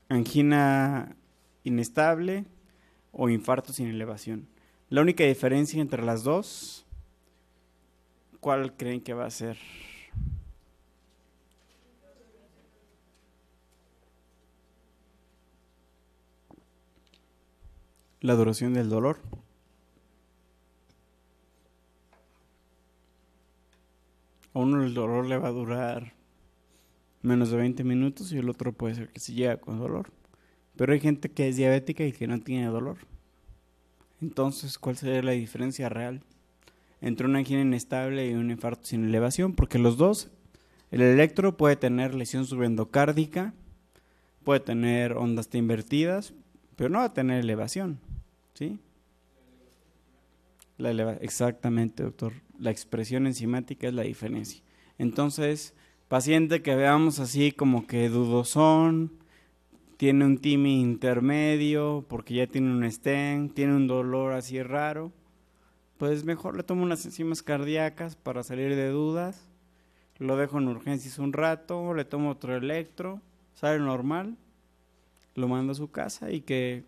S1: angina inestable o infarto sin elevación. La única diferencia entre las dos, ¿cuál creen que va a ser? La duración del dolor. A uno el dolor le va a durar menos de 20 minutos y el otro puede ser que sí llega con dolor. Pero hay gente que es diabética y que no tiene dolor. Entonces, ¿cuál sería la diferencia real entre una angina inestable y un infarto sin elevación? Porque los dos, el electro puede tener lesión subendocárdica, puede tener ondas T invertidas, pero no va a tener elevación, ¿sí? Exactamente, doctor. La expresión enzimática es la diferencia. Entonces, paciente que veamos así como que dudosón, tiene un TIMI intermedio, porque ya tiene un stent, tiene un dolor así raro, pues mejor le tomo unas enzimas cardíacas para salir de dudas, lo dejo en urgencias un rato, le tomo otro electro, sale normal, lo mando a su casa y que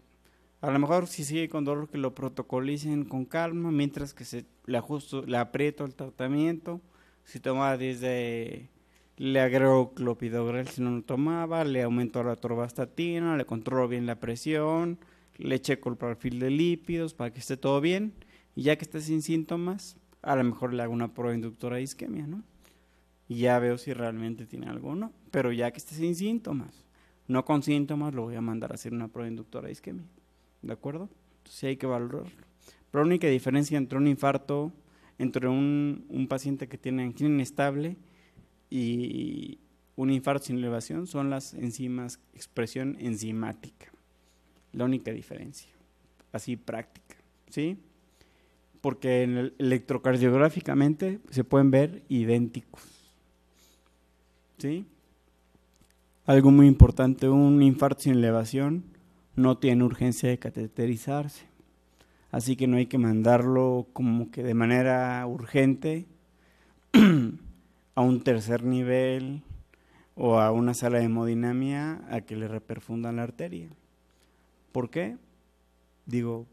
S1: a lo mejor si sigue con dolor que lo protocolicen con calma, mientras que le ajusto, le aprieto el tratamiento, si toma desde, le agrego clopidogrel si no lo tomaba, le aumento la atorvastatina, le controlo bien la presión, le checo el perfil de lípidos para que esté todo bien, y ya que esté sin síntomas, a lo mejor le hago una prueba inductora de isquemia, ¿no? Y ya veo si realmente tiene algo o no, pero ya que esté sin síntomas, no con síntomas, lo voy a mandar a hacer una prueba inductora de isquemia. ¿De acuerdo? Entonces sí hay que valorarlo. Pero la única diferencia entre un infarto, entre un paciente que tiene angina inestable y un infarto sin elevación son las enzimas, expresión enzimática. La única diferencia, así práctica, ¿sí? Porque electrocardiográficamente se pueden ver idénticos, ¿sí? Algo muy importante, un infarto sin elevación no tiene urgencia de cateterizarse, así que no hay que mandarlo como que de manera urgente a un tercer nivel o a una sala de hemodinamia a que le reperfundan la arteria. ¿Por qué? Digo,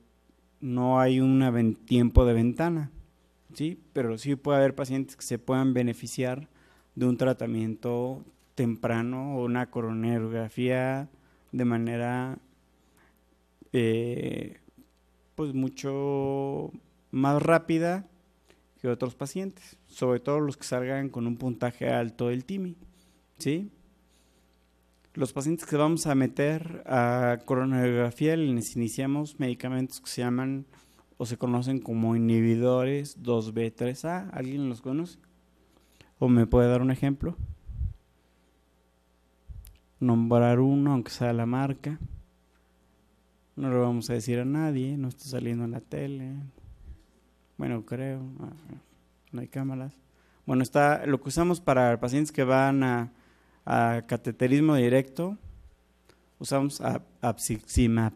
S1: no hay un tiempo de ventana, ¿sí? Pero sí puede haber pacientes que se puedan beneficiar de un tratamiento temprano o una coronariografía de manera pues mucho más rápida que otros pacientes, sobre todo los que salgan con un puntaje alto del TIMI, ¿sí? Los pacientes que vamos a meter a coronariografía les iniciamos medicamentos que se llaman o se conocen como inhibidores 2B3A. ¿Alguien los conoce? ¿O me puede dar un ejemplo? Nombrar uno, aunque sea la marca. No lo vamos a decir a nadie, no está saliendo en la tele. Bueno, creo, no hay cámaras. Bueno, está lo que usamos para pacientes que van a cateterismo directo, usamos apsiximab,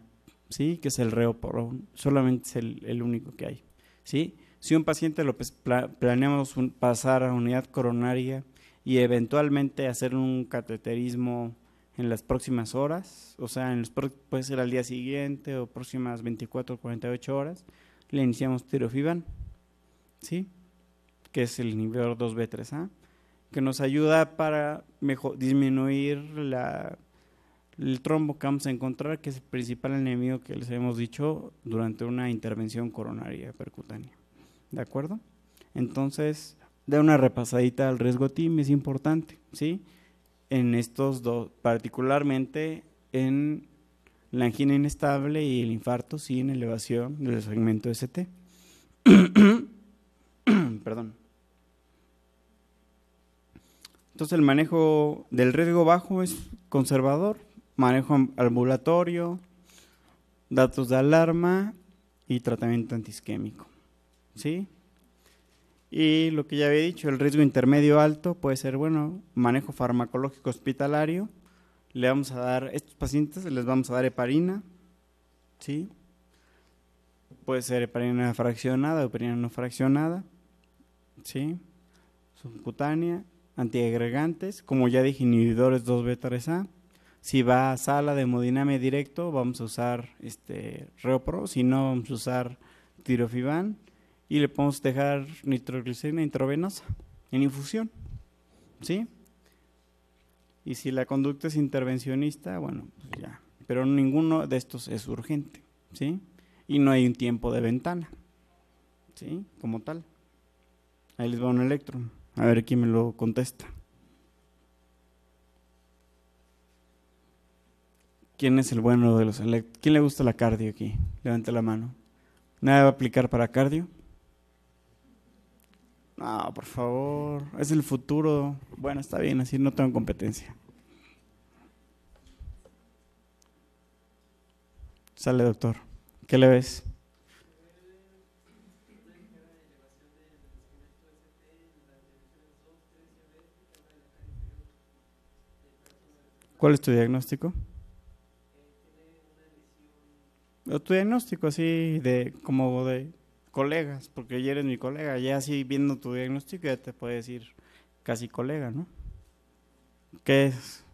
S1: ¿sí? Que es el Reopro, solamente es el único que hay, ¿sí? Si un paciente lo planeamos pasar a unidad coronaria y eventualmente hacer un cateterismo en las próximas horas, o sea, puede ser al día siguiente o próximas 24 o 48 horas, le iniciamos tirofiban, ¿sí? Que es el inhibidor 2B3A, que nos ayuda para disminuir el trombo que vamos a encontrar, que es el principal enemigo que les hemos dicho durante una intervención coronaria percutánea. ¿De acuerdo? Entonces, de una repasadita al riesgo TIM es importante, ¿sí? En estos dos, particularmente en la angina inestable y el infarto sin elevación del segmento ST. Perdón. Entonces el manejo del riesgo bajo es conservador, manejo ambulatorio, datos de alarma y tratamiento antiisquémico, ¿sí? Y lo que ya había dicho, el riesgo intermedio alto puede ser, bueno, manejo farmacológico hospitalario. Le vamos a dar, a estos pacientes les vamos a dar heparina, ¿sí? Puede ser heparina fraccionada o heparina no fraccionada, ¿sí? Subcutánea, antiagregantes, como ya dije, inhibidores 2-beta-3A. Si va a sala de hemodinamia directo, vamos a usar Reopro, si no, vamos a usar tirofiban. Y le podemos dejar nitroglicerina intravenosa en infusión, ¿sí? Y si la conducta es intervencionista, bueno, pues ya. Pero ninguno de estos es urgente, ¿sí? Y no hay un tiempo de ventana, ¿sí? Como tal. Ahí les va un electro. A ver quién me lo contesta. ¿Quién es el bueno de los electros? ¿Quién le gusta la cardio aquí? Levante la mano. ¿Nada va a aplicar para cardio? No, por favor, es el futuro. Bueno, está bien, así no tengo competencia. Sale, doctor. ¿Qué le ves? ¿Cuál es tu diagnóstico? O tu diagnóstico así como de colegas, porque ya eres mi colega, ya así viendo tu diagnóstico ya te puedo decir casi colega, ¿no? ¿Qué es?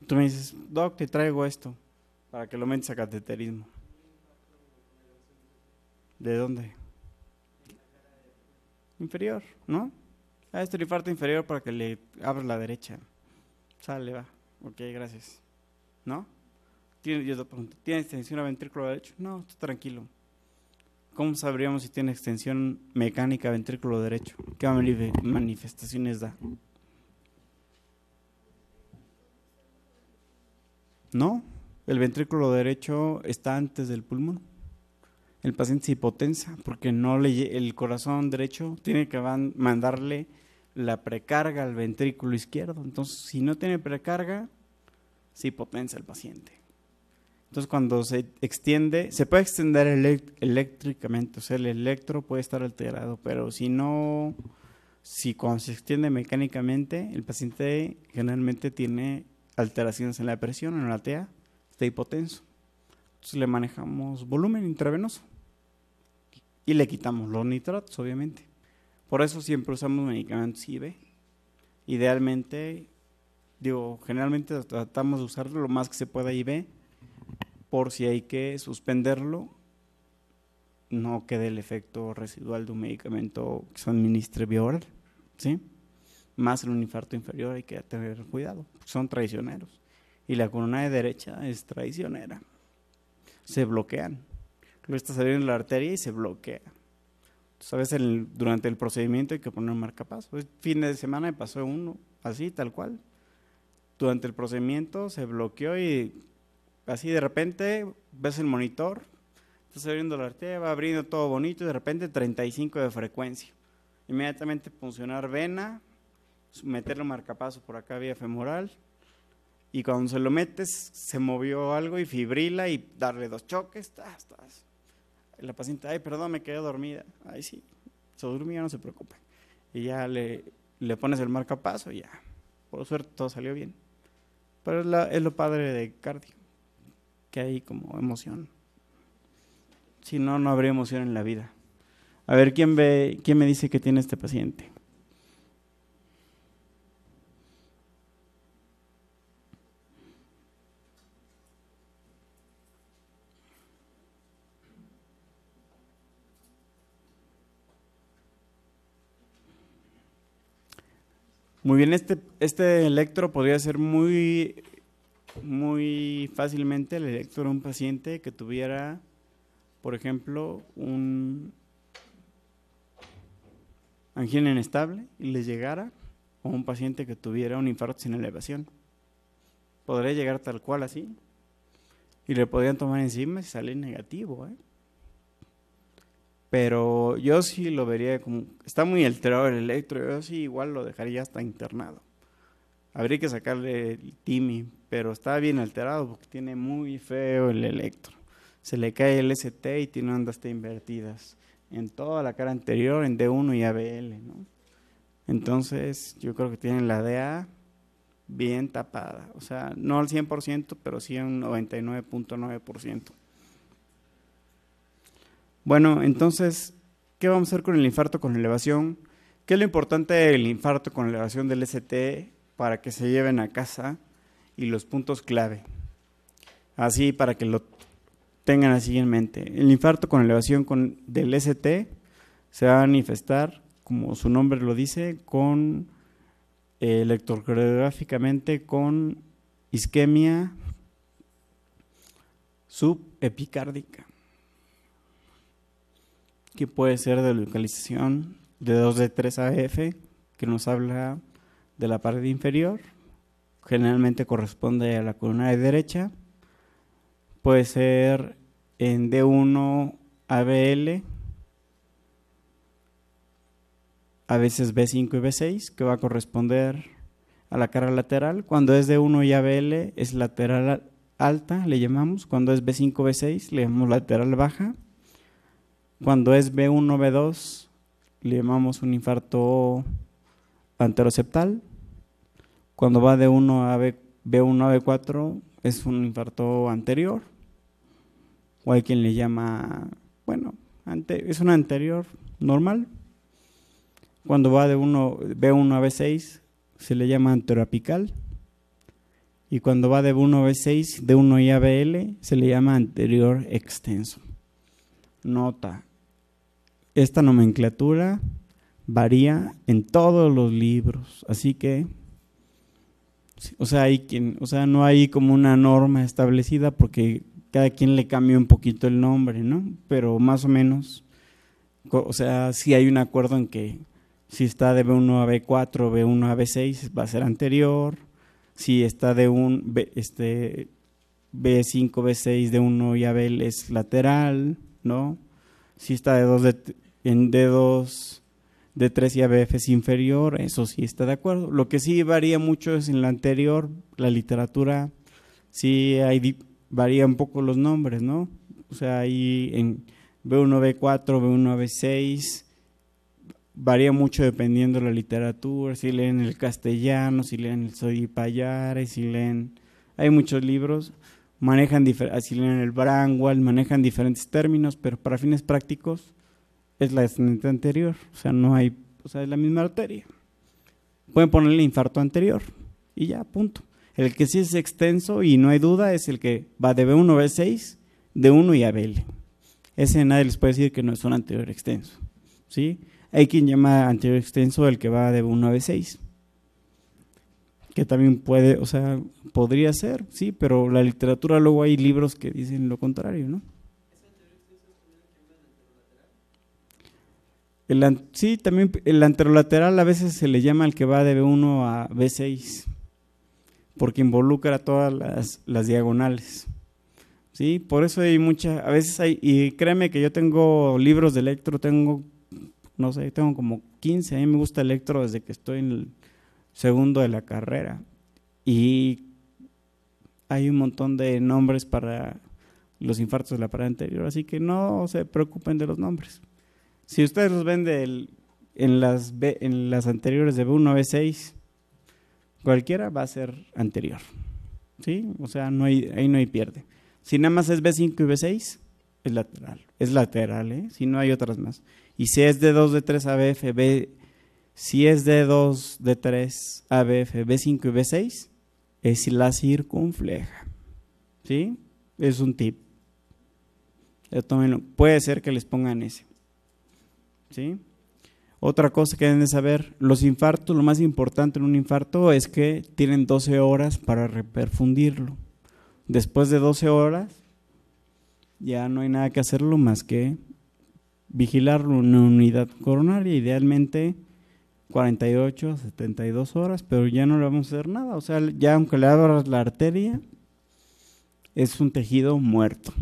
S1: Tú me dices, doc, te traigo esto para que lo metas a cateterismo. ¿De dónde? Inferior, ¿no? Este infarto inferior para que le abras la derecha. Sale, va. Ok, gracias. ¿No? Yo te pregunto, ¿tiene extensión a ventrículo derecho? No, está tranquilo. ¿Cómo sabríamos si tiene extensión mecánica a ventrículo derecho? ¿Qué manifestaciones da? No, el ventrículo derecho está antes del pulmón. El paciente se hipotensa porque el corazón derecho tiene que mandarle la precarga al ventrículo izquierdo. Entonces, si no tiene precarga, se hipotensa el paciente. Entonces, cuando se extiende, se puede extender eléctricamente, o sea, el electro puede estar alterado, pero si cuando se extiende mecánicamente, el paciente generalmente tiene alteraciones en la presión, en la TA, está hipotenso. Entonces le manejamos volumen intravenoso y le quitamos los nitratos, obviamente. Por eso siempre usamos medicamentos IV. Idealmente, generalmente tratamos de usarlo lo más que se pueda IV, por si hay que suspenderlo, no quede el efecto residual de un medicamento que se administre vía oral, ¿sí? Más en un infarto inferior hay que tener cuidado, son traicioneros. Y la coronaria derecha es traicionera. Se bloquean. Lo está saliendo en la arteria y se bloquea. Entonces, durante el procedimiento hay que poner un marcapaso. El fin de semana me pasó uno, así, tal cual. Durante el procedimiento se bloqueó y así de repente ves el monitor, estás abriendo la arteria, va abriendo todo bonito y de repente 35 de frecuencia. Inmediatamente puncionar vena, meterle un marcapaso por acá vía femoral y cuando se lo metes se movió algo y fibrila y darle 2 choques. La paciente, ay, perdón, me quedé dormida. Ay, sí, se durmió, no se preocupe. Y ya le pones el marcapaso y ya. Por suerte todo salió bien. Pero es lo padre de cardio, que hay como emoción. Si no, no habría emoción en la vida. A ver, quién me dice que tiene este paciente? Muy bien, este electro podría ser muy fácilmente el electro de un paciente que tuviera, por ejemplo, un angina inestable y les llegara, o un paciente que tuviera un infarto sin elevación. Podría llegar tal cual así y le podrían tomar encima si sale negativo, ¿eh? Pero yo sí lo vería como, está muy alterado el electro, yo sí igual lo dejaría hasta internado. Habría que sacarle el TIMI, pero está bien alterado porque tiene muy feo el electro. Se le cae el ST y tiene ondas T invertidas en toda la cara anterior, en D1 y ABL, ¿no? Entonces yo creo que tiene la DA bien tapada, o sea, no al 100%, pero sí a un 99.9%. Bueno, entonces, ¿qué vamos a hacer con el infarto con elevación? ¿Qué es lo importante del infarto con elevación del ST para que se lleven a casa y los puntos clave? Así para que lo tengan así en mente. El infarto con elevación del ST se va a manifestar, como su nombre lo dice, con electrocardiográficamente con isquemia subepicárdica, que puede ser de localización de 2D3 AF, que nos habla de la pared inferior, generalmente corresponde a la coronaria derecha, puede ser en D1 ABL, a veces B5 y B6, que va a corresponder a la cara lateral. Cuando es D1 y ABL es lateral alta, le llamamos. Cuando es B5, B6 le llamamos lateral baja. Cuando es B1, B2 le llamamos un infarto anteroseptal. Cuando va de B1 a B4 es un infarto anterior. O hay quien le llama, bueno, es un anterior normal. Cuando va de B1 a B6 se le llama anteroapical. Y cuando va de B1 a B6, D1 y ABL, se le llama anterior extenso. Nota, esta nomenclatura varía en todos los libros, así que, o sea, no hay como una norma establecida porque cada quien le cambia un poquito el nombre, ¿no? Pero más o menos, o sea, sí hay un acuerdo en que si está de B1 a B4, B1 a B6 va a ser anterior. Si está de B5, B6, D1 y ABL es lateral, ¿no? Si está en D2, D3 y ABF es inferior, eso sí está de acuerdo. Lo que sí varía mucho es en la anterior, la literatura sí varía un poco los nombres, ¿no? O sea, ahí en B1, B4, B1 a B6 varía mucho dependiendo de la literatura, si leen el castellano, si leen el Sodipayare, si leen, hay muchos libros, si leen el Brangwald, manejan diferentes términos, pero para fines prácticos es la descendente anterior, o sea, no hay, o sea, es la misma arteria. Pueden ponerle infarto anterior y ya, punto. El que sí es extenso y no hay duda es el que va de B1 a B6, D1 y ABL. Ese nadie les puede decir que no es un anterior extenso, ¿sí? Hay quien llama anterior extenso el que va de B1 a B6, que también puede, o sea, podría ser, sí, pero la literatura luego hay libros que dicen lo contrario, ¿no? Sí, también el anterolateral a veces se le llama el que va de B1 a B6, porque involucra todas las diagonales, ¿sí? Por eso hay a veces hay, y créeme que yo tengo libros de electro, no sé, tengo como 15, a mí me gusta electro desde que estoy en el segundo de la carrera y hay un montón de nombres para los infartos de la pared anterior, así que no se preocupen de los nombres. Si ustedes los ven en las anteriores de B1 a B6, cualquiera va a ser anterior, ¿sí? O sea, ahí no hay pierde. Si nada más es B5 y B6, es lateral, ¿eh? Si no hay otras más. Y si es D2, D3, ABF, si es D2, D3, ABF, B5 y B6, es la circunfleja, ¿sí? Es un tip. Tómenlo. Puede ser que les pongan ese, ¿sí? Otra cosa que deben de saber, los infartos, lo más importante en un infarto es que tienen 12 horas para reperfundirlo. Después de 12 horas, ya no hay nada que hacerlo más que vigilarlo en una unidad coronaria, idealmente 48 a 72 horas, pero ya no le vamos a hacer nada. O sea, ya aunque le abras la arteria, es un tejido muerto.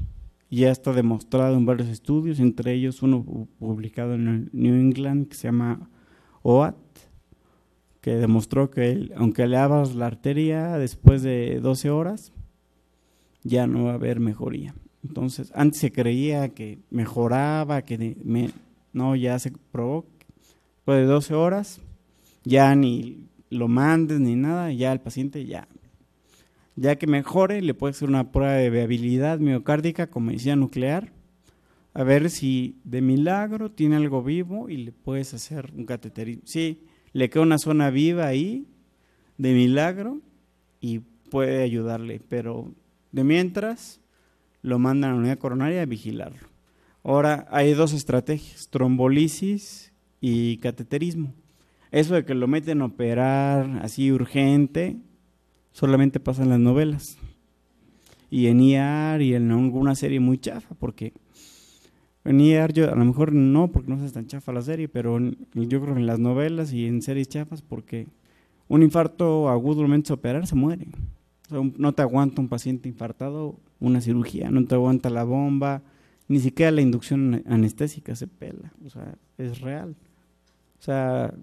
S1: Ya está demostrado en varios estudios, entre ellos uno publicado en el New England que se llama OAT, que demostró que aunque le abras la arteria después de 12 horas, ya no va a haber mejoría. Entonces, antes se creía que mejoraba, no, ya se probó que después de 12 horas, ya ni lo mandes ni nada, ya el paciente ya que mejore, le puedes hacer una prueba de viabilidad miocárdica con medicina nuclear, a ver si de milagro tiene algo vivo y le puedes hacer un cateterismo. Sí, le queda una zona viva ahí, de milagro, y puede ayudarle, pero de mientras lo mandan a la unidad coronaria a vigilarlo. Ahora, hay dos estrategias, trombolisis y cateterismo. Eso de que lo meten a operar así urgente, solamente pasa en las novelas y en IAR y en alguna serie muy chafa, porque en IAR yo, a lo mejor no, porque no es tan chafa la serie, pero yo creo que en las novelas y en series chafas, porque un infarto agudo al momento de operar se muere. O sea, no te aguanta un paciente infartado una cirugía, no te aguanta la bomba, ni siquiera la inducción anestésica se pela, o sea, es real. O sea,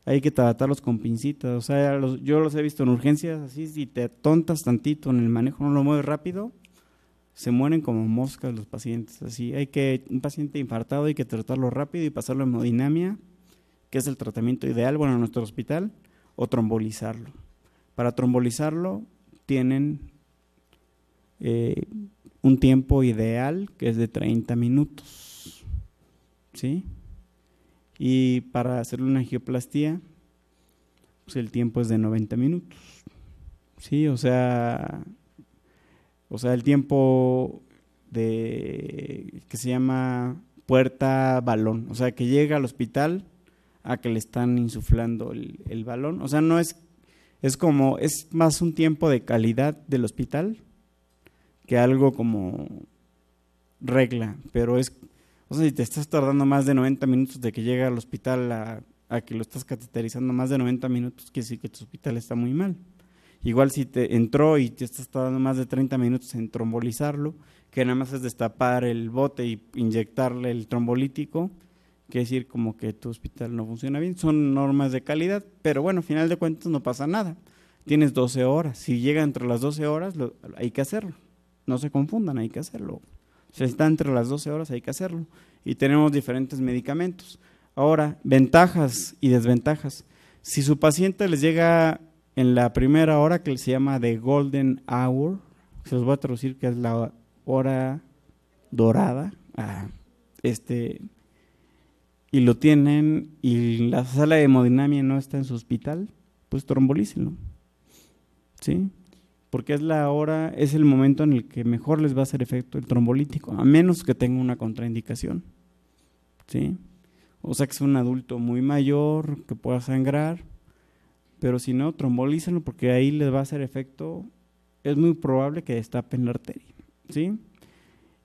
S1: hay que tratarlos con pincitas, o sea, yo los he visto en urgencias así, si te tontas tantito en el manejo, no lo mueves rápido, se mueren como moscas los pacientes, así. Un paciente infartado hay que tratarlo rápido y pasarlo a hemodinamia, que es el tratamiento ideal, bueno, en nuestro hospital, o trombolizarlo. Para trombolizarlo tienen un tiempo ideal que es de 30 minutos, ¿sí? Y para hacerle una angioplastía, pues el tiempo es de 90 minutos, ¿sí? O sea el tiempo que se llama puerta-balón, o sea, que llega al hospital a que le están insuflando el balón. O sea, no es más un tiempo de calidad del hospital que algo como regla, pero o sea, si te estás tardando más de 90 minutos de que llega al hospital a que lo estás cateterizando más de 90 minutos, quiere decir que tu hospital está muy mal. Igual si te entró y te estás tardando más de 30 minutos en trombolizarlo, que nada más es destapar el bote y inyectarle el trombolítico, quiere decir como que tu hospital no funciona bien. Son normas de calidad, pero bueno, al final de cuentas no pasa nada. Tienes 12 horas, si llega entre las 12 horas hay que hacerlo, no se confundan, hay que hacerlo. Si está entre las 12 horas hay que hacerlo. Y tenemos diferentes medicamentos. Ahora, ventajas y desventajas. Si su paciente les llega en la primera hora, que se llama the golden hour, se los voy a traducir que es la hora dorada, y lo tienen, y la sala de hemodinamia no está en su hospital, pues trombolícenlo, ¿sí? Porque es el momento en el que mejor les va a hacer efecto el trombolítico, a menos que tenga una contraindicación, ¿sí? O sea, que es un adulto muy mayor, que pueda sangrar, pero si no, trombolícenlo porque ahí les va a hacer efecto, es muy probable que destapen la arteria, ¿sí?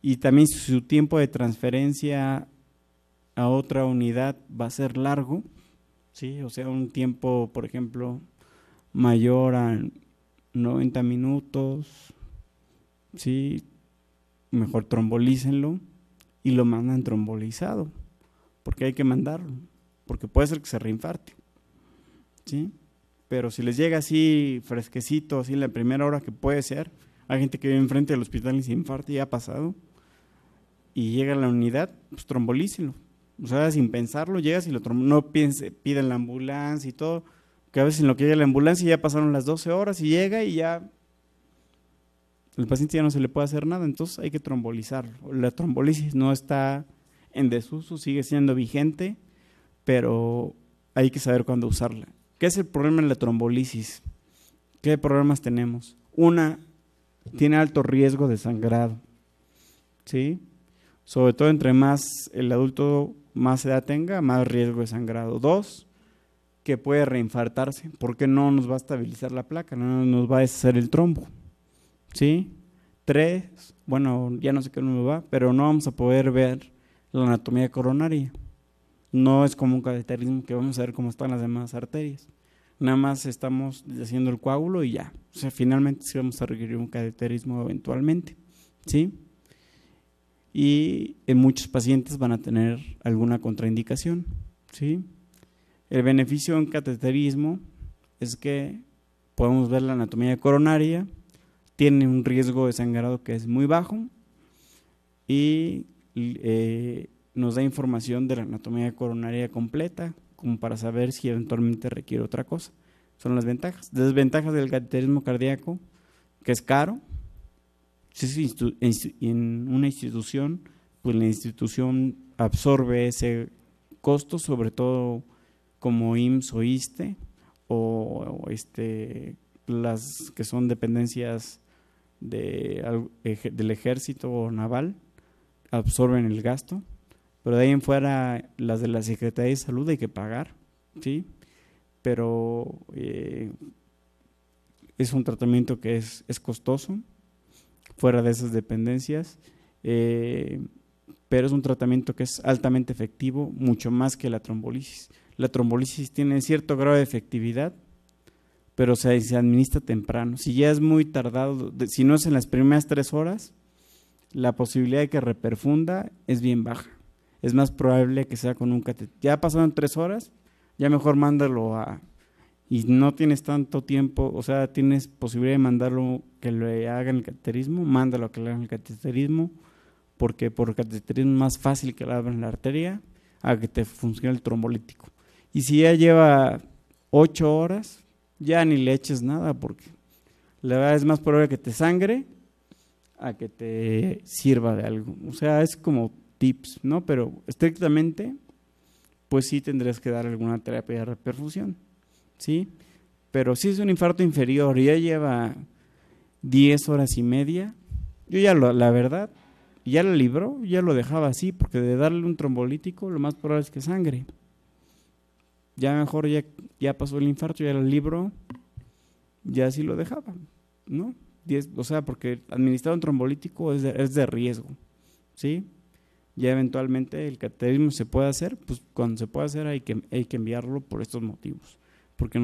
S1: Y también su tiempo de transferencia a otra unidad va a ser largo, ¿sí? O sea, un tiempo, por ejemplo, mayor a 90 minutos, ¿sí? Mejor trombolícenlo y lo mandan trombolizado, porque hay que mandarlo, porque puede ser que se reinfarte, ¿sí? Pero si les llega así fresquecito, así en la primera hora, que puede ser, hay gente que vive enfrente del hospital y se infarta, ya ha pasado, y llega a la unidad, pues trombolícenlo, O sea, sin pensarlo, llegas y no piense, piden la ambulancia y todo, que a veces en lo que llega la ambulancia ya pasaron las 12 horas y llega y ya el paciente ya no se le puede hacer nada, entonces hay que trombolizarlo. La trombolisis no está en desuso, sigue siendo vigente, pero hay que saber cuándo usarla. ¿Qué es el problema de la trombolisis? ¿Qué problemas tenemos? Una, tiene alto riesgo de sangrado, ¿sí? Sobre todo entre más el adulto más edad tenga, más riesgo de sangrado. Dos, que puede reinfartarse, porque no nos va a estabilizar la placa, no nos va a deshacer el trombo, ¿sí? Tres, bueno, ya no sé qué número va, pero no vamos a poder ver la anatomía coronaria. No es como un cateterismo que vamos a ver cómo están las demás arterias. Nada más estamos haciendo el coágulo y ya. O sea, finalmente sí vamos a requerir un cateterismo eventualmente, ¿sí? Y en muchos pacientes van a tener alguna contraindicación, ¿sí? El beneficio de un cateterismo es que podemos ver la anatomía coronaria, tiene un riesgo de sangrado que es muy bajo y nos da información de la anatomía coronaria completa, como para saber si eventualmente requiere otra cosa. Son las ventajas. Desventajas del cateterismo cardíaco, que es caro. Si es en una institución, pues la institución absorbe ese costo, sobre todo como IMSS o ISSSTE, o las que son dependencias del ejército o naval, absorben el gasto, pero de ahí en fuera las de la Secretaría de Salud hay que pagar, ¿sí? Pero es un tratamiento que es costoso, fuera de esas dependencias, pero es un tratamiento que es altamente efectivo, mucho más que la trombolisis. La trombolisis tiene cierto grado de efectividad, pero se administra temprano. Si ya es muy tardado, si no es en las primeras 3 horas, la posibilidad de que reperfunda es bien baja. Es más probable que sea con un cateterismo. Ya pasaron 3 horas, ya mejor mándalo y no tienes tanto tiempo, o sea, tienes posibilidad de mandarlo que le hagan el cateterismo, mándalo a que le hagan el cateterismo, porque por cateterismo es más fácil que le abran la arteria a que te funcione el trombolítico. Y si ya lleva 8 horas, ya ni le eches nada, porque la verdad es más probable que te sangre a que te sirva de algo. O sea, es como tips, ¿no? Pero estrictamente, pues sí tendrías que dar alguna terapia de reperfusión, ¿sí? Pero si es un infarto inferior y ya lleva 10 horas y media, yo ya la verdad, ya lo libró, ya lo dejaba así, porque de darle un trombolítico lo más probable es que sangre. Ya mejor ya pasó el infarto, ya lo libró, ya así lo dejaba, ¿no? O sea, porque administrar un trombolítico es de riesgo, ¿sí? Ya eventualmente el cateterismo se puede hacer, pues cuando se puede hacer hay que enviarlo por estos motivos, porque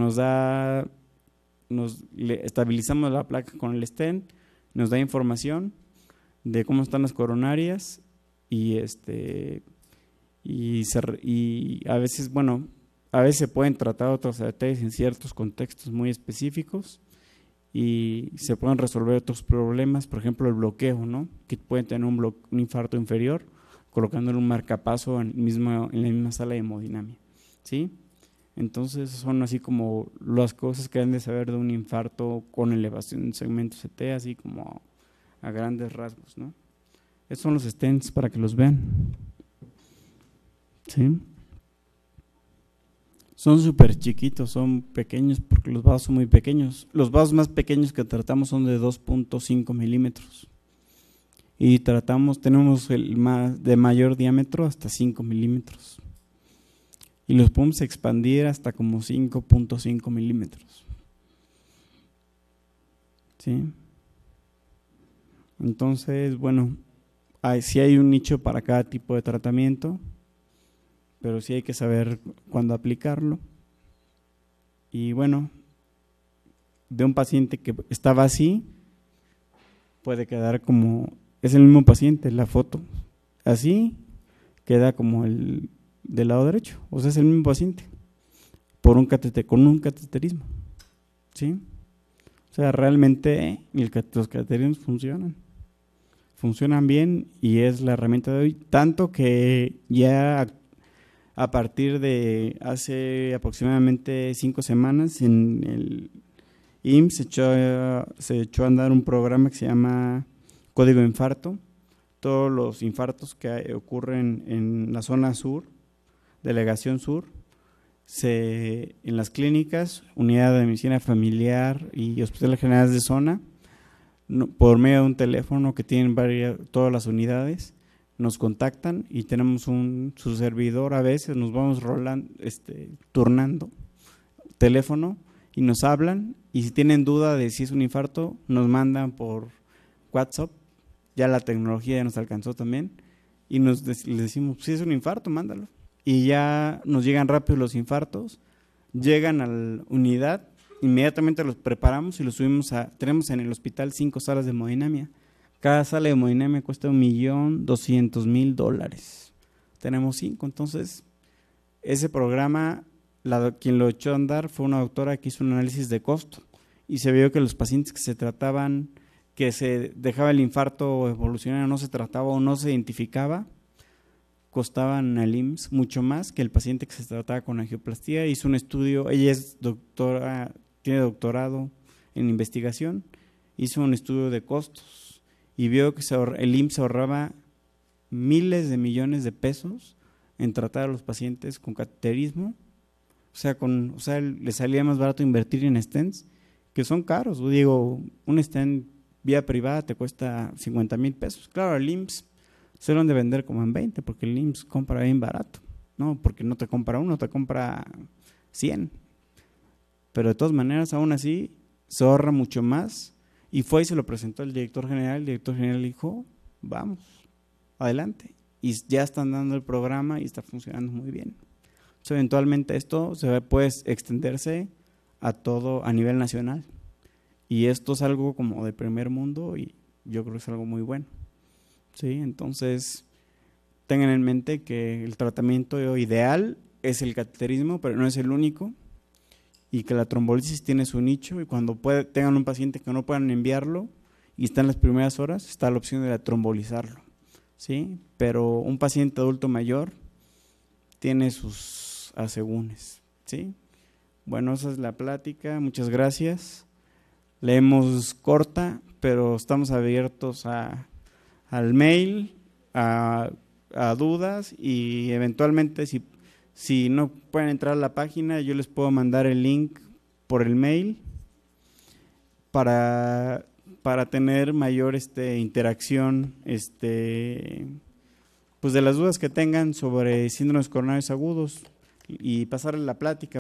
S1: estabilizamos la placa con el stent, nos da información de cómo están las coronarias y a veces, bueno, a veces se pueden tratar otras arterias en ciertos contextos muy específicos y se pueden resolver otros problemas, por ejemplo el bloqueo, ¿no? Que pueden tener un infarto inferior colocándole un marcapaso en la misma sala de hemodinamia, ¿sí? Entonces son así como las cosas que deben de saber de un infarto con elevación del segmento CT, así como a grandes rasgos, ¿no? Esos son los stents para que los vean, ¿sí? Son súper chiquitos, son pequeños porque los vasos son muy pequeños. Los vasos más pequeños que tratamos son de 2.5 milímetros y tenemos el de mayor diámetro hasta 5 milímetros y los podemos expandir hasta como 5.5 milímetros, ¿sí? Entonces, bueno, sí hay un nicho para cada tipo de tratamiento, pero sí hay que saber cuándo aplicarlo. Y bueno, de un paciente que estaba así, puede quedar como, es el mismo paciente, la foto, así queda como el del lado derecho, o sea, es el mismo paciente, con un cateterismo, ¿sí? O sea, realmente los cateterismos funcionan bien y es la herramienta de hoy, tanto que ya a partir de hace aproximadamente 5 semanas en el IMSS se echó a andar un programa que se llama Código Infarto. Todos los infartos que ocurren en la zona sur, delegación sur, en las clínicas, unidad de medicina familiar y hospitales generales de zona, por medio de un teléfono que tienen todas las unidades, nos contactan y tenemos su servidor. A veces nos vamos turnando teléfono y nos hablan, y si tienen duda de si es un infarto, nos mandan por WhatsApp. Ya la tecnología ya nos alcanzó también, y les decimos, si es un infarto, mándalo. Y ya nos llegan rápido los infartos, llegan a la unidad, inmediatamente los preparamos y los subimos tenemos en el hospital 5 salas de hemodinamia. Cada sala de hemodinamia cuesta $1,200,000. Tenemos 5, entonces ese programa, quien lo echó a andar fue una doctora que hizo un análisis de costo y se vio que los pacientes que se trataban, que se dejaba el infarto evolucionar, no se trataba o no se identificaba, costaban al IMSS mucho más que el paciente que se trataba con angioplastía. Hizo un estudio, ella es doctora, tiene doctorado en investigación, hizo un estudio de costos y vio que el IMSS ahorraba miles de millones de pesos en tratar a los pacientes con cateterismo. O sea, le salía más barato invertir en stents, que son caros. Yo digo, un stent vía privada te cuesta 50,000 pesos. Claro, el IMSS se lo han de vender como en 20, porque el IMSS compra bien barato, ¿no? Porque no te compra uno, te compra 100. Pero de todas maneras, aún así, se ahorra mucho más. Y fue y se lo presentó al director general. El director general dijo, vamos, adelante. Y ya están dando el programa y está funcionando muy bien. Entonces, eventualmente esto puede extenderse a nivel nacional. Y esto es algo como de primer mundo y yo creo que es algo muy bueno. ¿Sí? Entonces, tengan en mente que el tratamiento ideal es el cateterismo, pero no es el único, y que la trombolisis tiene su nicho, y cuando tengan un paciente que no puedan enviarlo y está en las primeras horas, está la opción de trombolizarlo, ¿sí? Pero un paciente adulto mayor tiene sus asegúnes, ¿sí? Bueno, esa es la plática, muchas gracias. Leemos corta, pero estamos abiertos al mail, a dudas, y eventualmente si no pueden entrar a la página, yo les puedo mandar el link por el mail para tener mayor interacción pues de las dudas que tengan sobre síndromes coronarios agudos y pasarle la plática.